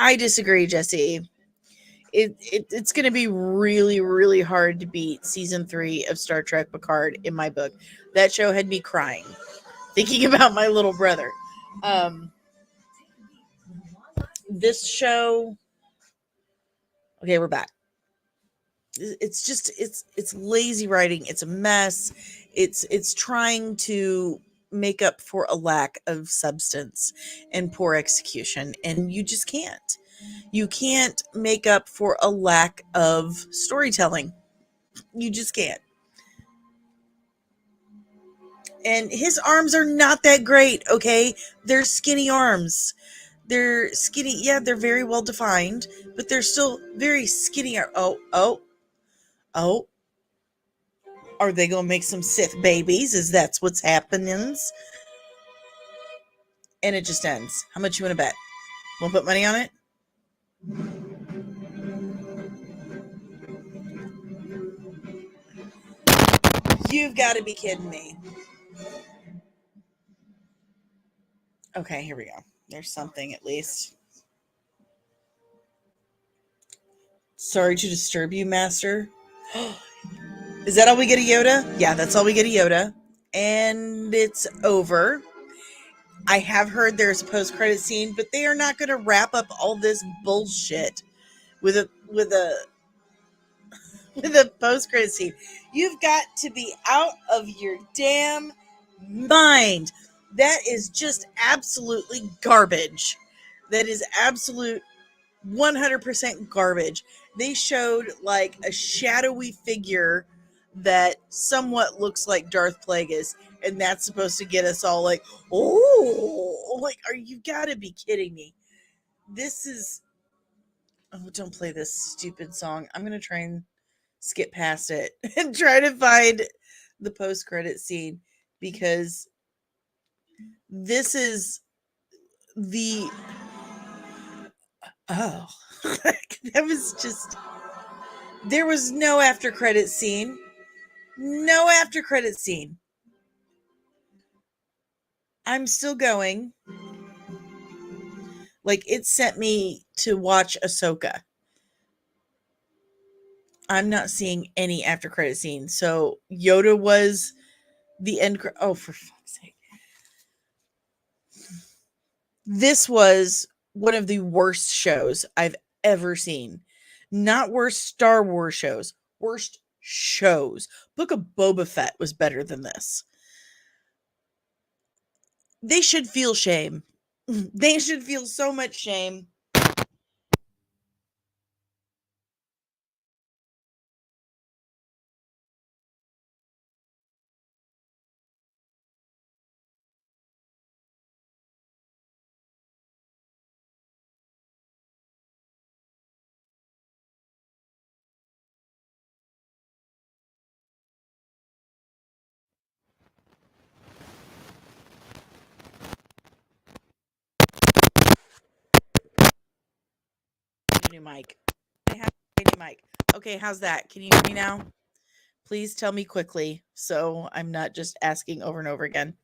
I disagree, Jesse. It's going to be really, really hard to beat season 3 of Star Trek Picard in my book. That show had me crying, thinking about my little brother. This show, okay, we're back. It's just it's lazy writing. It's a mess. It's trying to make up for a lack of substance and poor execution, and you just can't. You can't make up for a lack of storytelling. You just can't. And his arms are not that great, okay? They're skinny arms. They're skinny. Yeah, they're very well defined, but they're still very skinny. Oh. Are they going to make some Sith babies? Is that's what's happening? And it just ends. How much you want to bet? Want to put money on it? You've got to be kidding me. Okay, here we go. There's something at least. Sorry to disturb you, Master. Is that all we get a Yoda? Yeah, that's all we get a Yoda. And it's over. I have heard there's a post-credit scene, but they are not going to wrap up all this bullshit with a with a post-credit scene. You've got to be out of your damn mind. That is just absolutely garbage. That is absolute 100% garbage. They showed like a shadowy figure that somewhat looks like Darth Plagueis, and that's supposed to get us all like, oh, like, are you gotta be kidding me? This is, oh, don't play this stupid song. I'm gonna try and skip past it and try to find the post credit scene because this is the, oh, that was just, there was no after credit scene. No after credit scene. I'm still going. Like, it sent me to watch Ahsoka. I'm not seeing any after credit scene. So Yoda was the end. Oh, for fuck's sake. This was one of the worst shows I've ever seen. Not worst Star Wars shows, worst shows. Book of Boba Fett was better than this. They should feel shame. They should feel so much shame. New mic. I have a new mic. Okay, how's that? Can you hear me now? Please tell me quickly so I'm not just asking over and over again.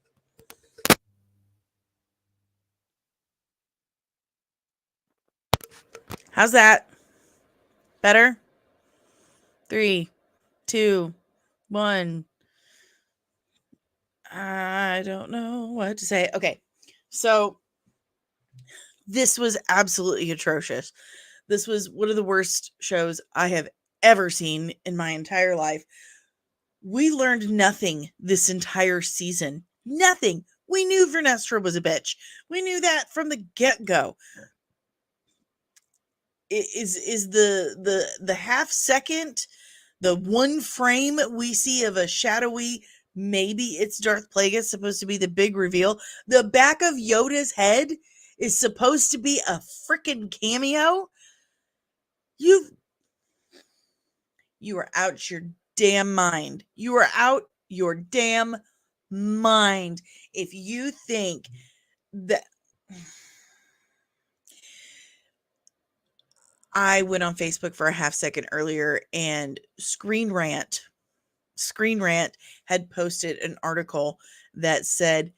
How's that? Better? 3, 2, 1. I don't know what to say. Okay. So this was absolutely atrocious. This was one of the worst shows I have ever seen in my entire life. We learned nothing this entire season. Nothing. We knew Vernestra was a bitch. We knew that from the get-go. Is the half second, the one frame we see of a shadowy, maybe it's Darth Plagueis supposed to be the big reveal. The back of Yoda's head is supposed to be a freaking cameo. You are out your damn mind. You are out your damn mind if you think that. I went on Facebook for a half second earlier, and Screen Rant had posted an article that said,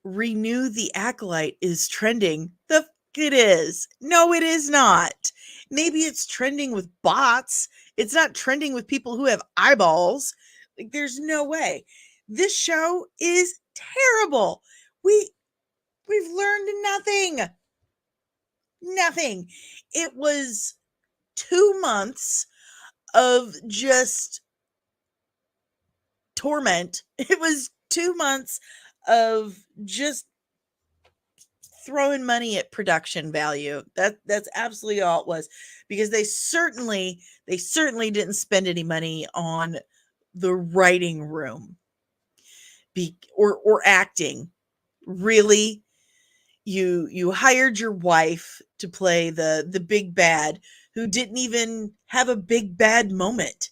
"Renew the Acolyte is trending." The it is. No, it is not. Maybe it's trending with bots. It's not trending with people who have eyeballs. Like, there's no way. This show is terrible. We've learned nothing. Nothing. It was 2 months of just torment. It was 2 months of just throwing money at production value. That's absolutely all it was, because they certainly didn't spend any money on the writing room or acting. Really, you hired your wife to play the big bad, who didn't even have a big bad moment.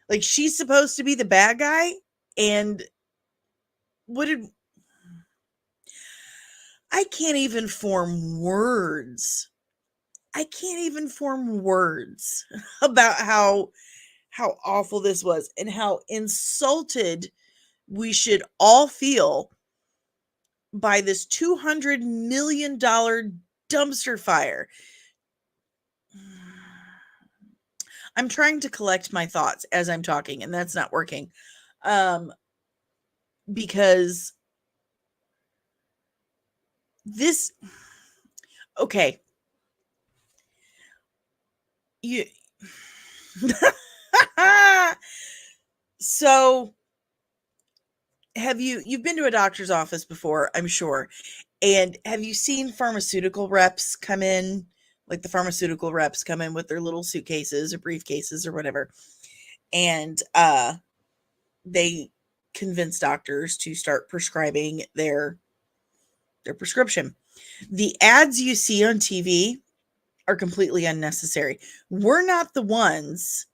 Like, she's supposed to be the bad guy, and what did I can't even form words. I can't even form words about how awful this was, and how insulted we should all feel by this $200 million dumpster fire. I'm trying to collect my thoughts as I'm talking, and that's not working. Because this okay, you so you've been to a doctor's office before, I'm sure. And have you seen pharmaceutical reps come in? Like, the pharmaceutical reps come in with their little suitcases or briefcases or whatever. And they convince doctors to start prescribing their prescription. The ads you see on TV are completely unnecessary. We're not the ones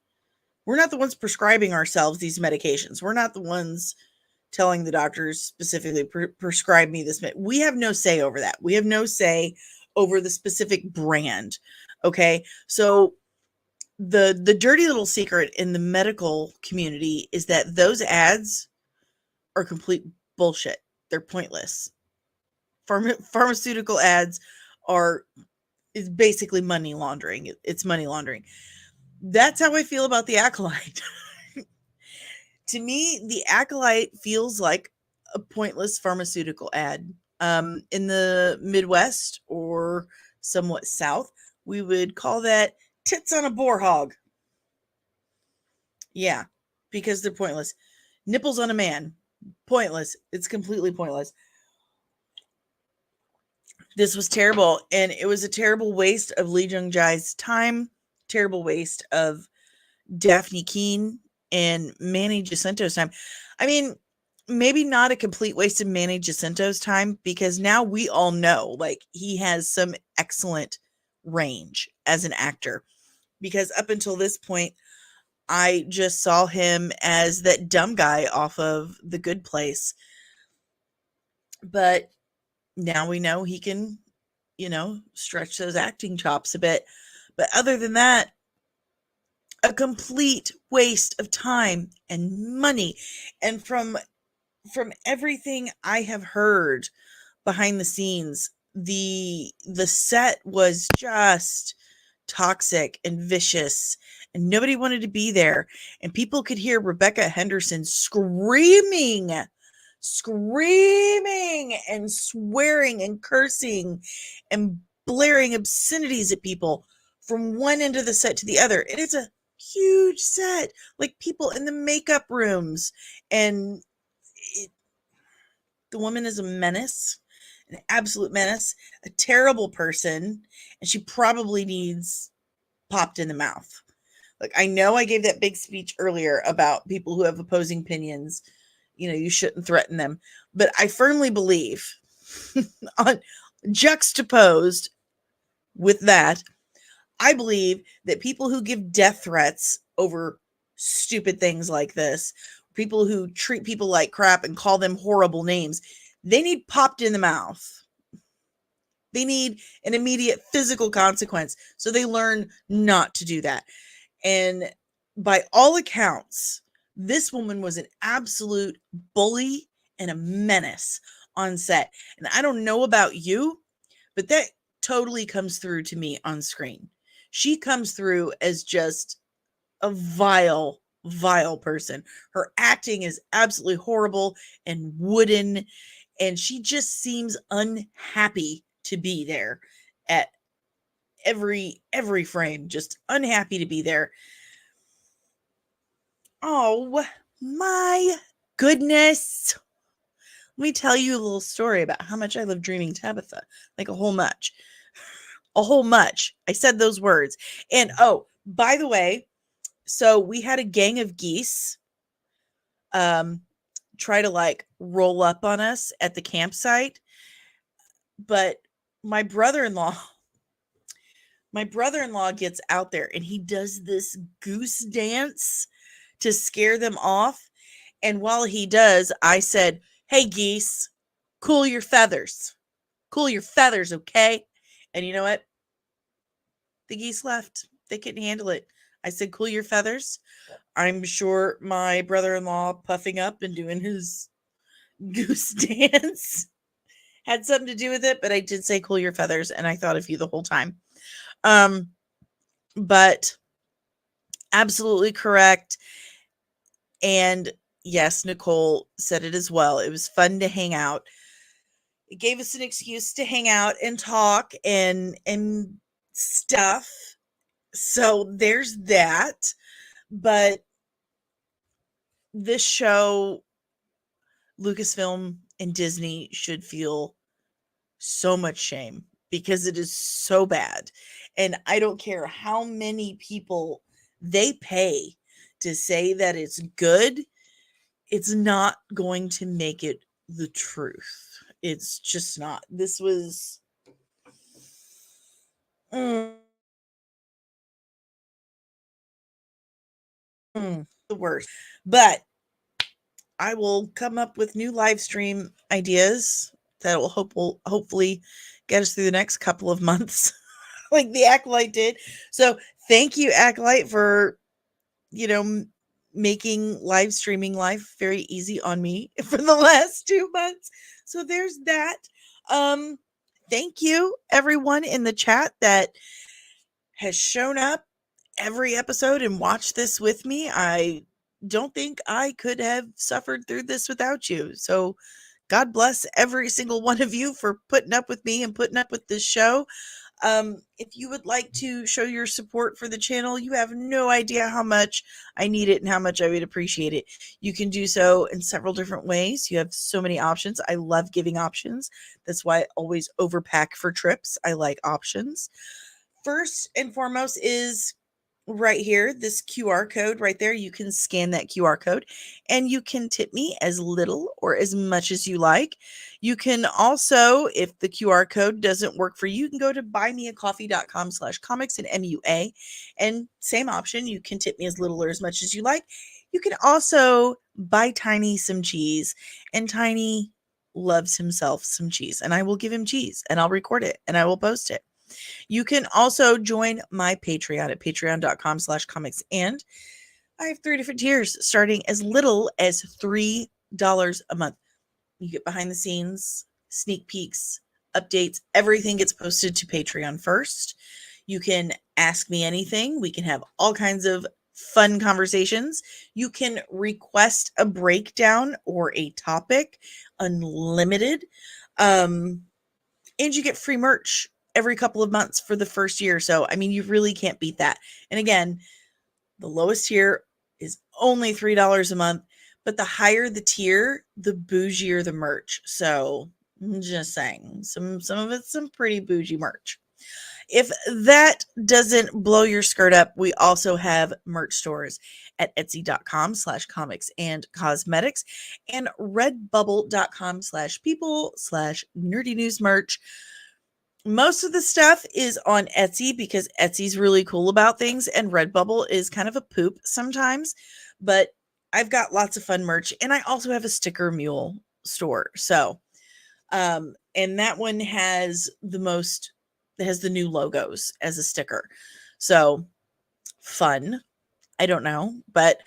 prescribing ourselves these medications. We're not the ones telling the doctors specifically, prescribe me this. We have no say over that. We have no say over the specific brand. Okay. So the dirty little secret in the medical community is that those ads are complete bullshit. They're pointless. Pharmaceutical ads are is basically money laundering. It's money laundering. That's how I feel about the Acolyte. To me, the Acolyte feels like a pointless pharmaceutical ad. In the Midwest or somewhat south, we would call that tits on a boar hog. Yeah, because they're pointless. Nipples on a man. Pointless. It's completely pointless. This was terrible, and it was a terrible waste of Lee Jung Jae's time, terrible waste of Daphne Keene and Manny Jacinto's time. I mean, maybe not a complete waste of Manny Jacinto's time, because now we all know, like, he has some excellent range as an actor. Because up until this point, I just saw him as that dumb guy off of The Good Place. But now we know he can, stretch those acting chops a bit. But other than that, a complete waste of time and money. And from everything I have heard behind the scenes, the set was just toxic and vicious, and nobody wanted to be there. And people could hear Rebecca Henderson screaming and swearing and cursing and blaring obscenities at people from one end of the set to the other. And it's a huge set, like people in the makeup rooms. And the woman is a menace, an absolute menace, a terrible person, and she probably needs popped in the mouth. Like, I know I gave that big speech earlier about people who have opposing opinions. You shouldn't threaten them. But I firmly believe, on juxtaposed with that, I believe that people who give death threats over stupid things like this people who treat people like crap and call them horrible names, they need popped in the mouth. They need an immediate physical consequence so they learn not to do that. And by all accounts, this woman was an absolute bully and a menace on set. And I don't know about you, but that totally comes through to me on screen. She comes through as just a vile person. Her acting is absolutely horrible and wooden, and she just seems unhappy to be there at every frame, just unhappy to be there. Oh my goodness. Let me tell you a little story about how much I love Dreaming Tabitha. Like a whole much. A whole much. I said those words. And oh, by the way, so we had a gang of geese try to like roll up on us at the campsite. But my brother-in-law gets out there and he does this goose dance to scare them off. And while he does, I said, "Hey geese, cool your feathers. Cool your feathers, okay?" And you know what? The geese left. They couldn't handle it. I said, "Cool your feathers." I'm sure my brother-in-law puffing up and doing his goose dance had something to do with it, but I did say cool your feathers, and I thought of you the whole time. But absolutely correct. And yes, Nicole said it as well. It was fun to hang out. It gave us an excuse to hang out and talk and stuff. So there's that. But this show, Lucasfilm and Disney should feel so much shame because it is so bad. And I don't care how many people they pay to say that it's good, it's not going to make it the truth. It's just not. This was the worst. But I will come up with new live stream ideas that will hopefully get us through the next couple of months, like the Acolyte did. So thank you, Acolyte, for making live streaming life very easy on me for the last 2 months. So there's that. Thank you, everyone in the chat that has shown up every episode and watched this with me. I don't think I could have suffered through this without you. So God bless every single one of you for putting up with me and putting up with this show. If you would like to show your support for the channel, you have no idea how much I need it and how much I would appreciate it. You can do so in several different ways. You have so many options. I love giving options. That's why I always overpack for trips. I like options. First and foremost is right here, this QR code right there. You can scan that QR code and you can tip me as little or as much as you like. You can also, if the QR code doesn't work for you, you can go to buymeacoffee.com/comics and MUA, and same option. You can tip me as little or as much as you like. You can also buy Tiny some cheese, and Tiny loves himself some cheese, and I will give him cheese and I'll record it and I will post it. You can also join my Patreon at patreon.com/comics. And I have 3 different tiers starting as little as $3 a month. You get behind the scenes, sneak peeks, updates. Everything gets posted to Patreon first. You can ask me anything. We can have all kinds of fun conversations. You can request a breakdown or a topic, unlimited. And you get free merch every couple of months for the first year. So, I mean, you really can't beat that. And again, the lowest tier is only $3 a month, but the higher the tier, the bougier the merch. So I'm just saying, some of it's some pretty bougie merch. If that doesn't blow your skirt up, we also have merch stores at etsy.com/comics and cosmetics and redbubble.com/people/nerdy news merch. Most of the stuff is on Etsy because Etsy's really cool about things, and Redbubble is kind of a poop sometimes, but I've got lots of fun merch, and I also have a sticker mule store. So, and that one has the new logos as a sticker. So fun. I don't know, but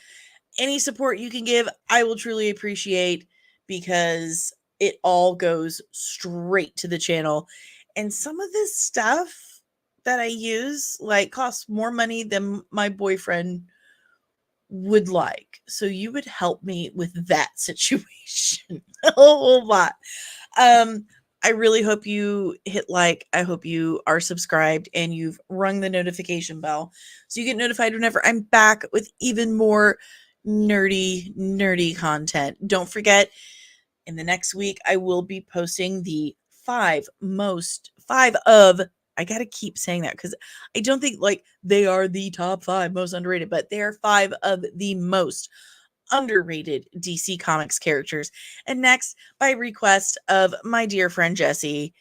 any support you can give, I will truly appreciate, because it all goes straight to the channel. And some of this stuff that I use like costs more money than my boyfriend would like. So you would help me with that situation a whole lot. I really hope you hit like. I hope you are subscribed and you've rung the notification bell so you get notified whenever I'm back with even more nerdy content. Don't forget, in the next week, I will be posting the five of, I got to keep saying that because I don't think like they are the top 5 most underrated, but they are 5 of the most underrated DC Comics characters. And next, by request of my dear friend Jesse,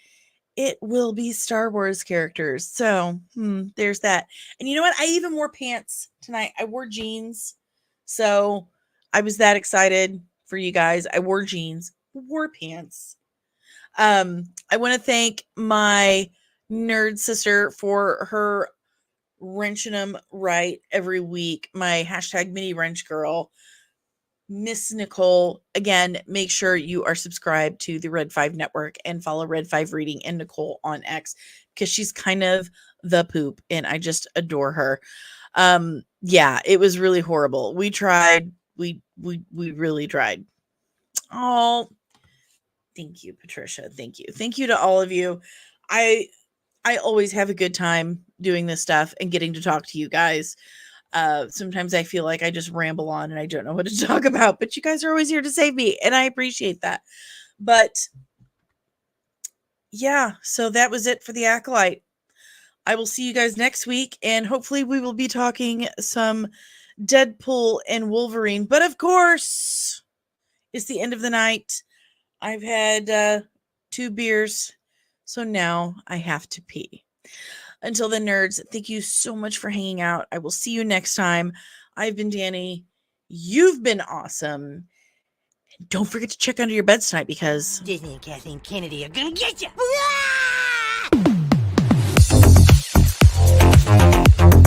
it will be Star Wars characters. So there's that. And you know what? I even wore pants tonight. I wore jeans. So I was that excited for you guys. I wore jeans, wore pants. I want to thank my nerd sister for her wrenching them right every week. My hashtag mini wrench girl, Miss Nicole. Again, make sure you are subscribed to the Red 5 Network and follow Red 5 Reading and Nicole on X, because she's kind of the poop and I just adore her. Yeah, it was really horrible. We tried. We really tried. Oh, thank you, Patricia. Thank you. Thank you to all of you. I always have a good time doing this stuff and getting to talk to you guys. Sometimes I feel like I just ramble on and I don't know what to talk about, but you guys are always here to save me, and I appreciate that. But yeah, so that was it for the Acolyte. I will see you guys next week, and hopefully we will be talking some Deadpool and Wolverine. But of course, it's the end of the night. I've had 2 beers, so now I have to pee. Until then, nerds, thank you so much for hanging out. I will see you next time. I've been Danny. You've been awesome. And don't forget to check under your beds tonight, because Disney and Kathleen Kennedy are gonna get you. Thank you.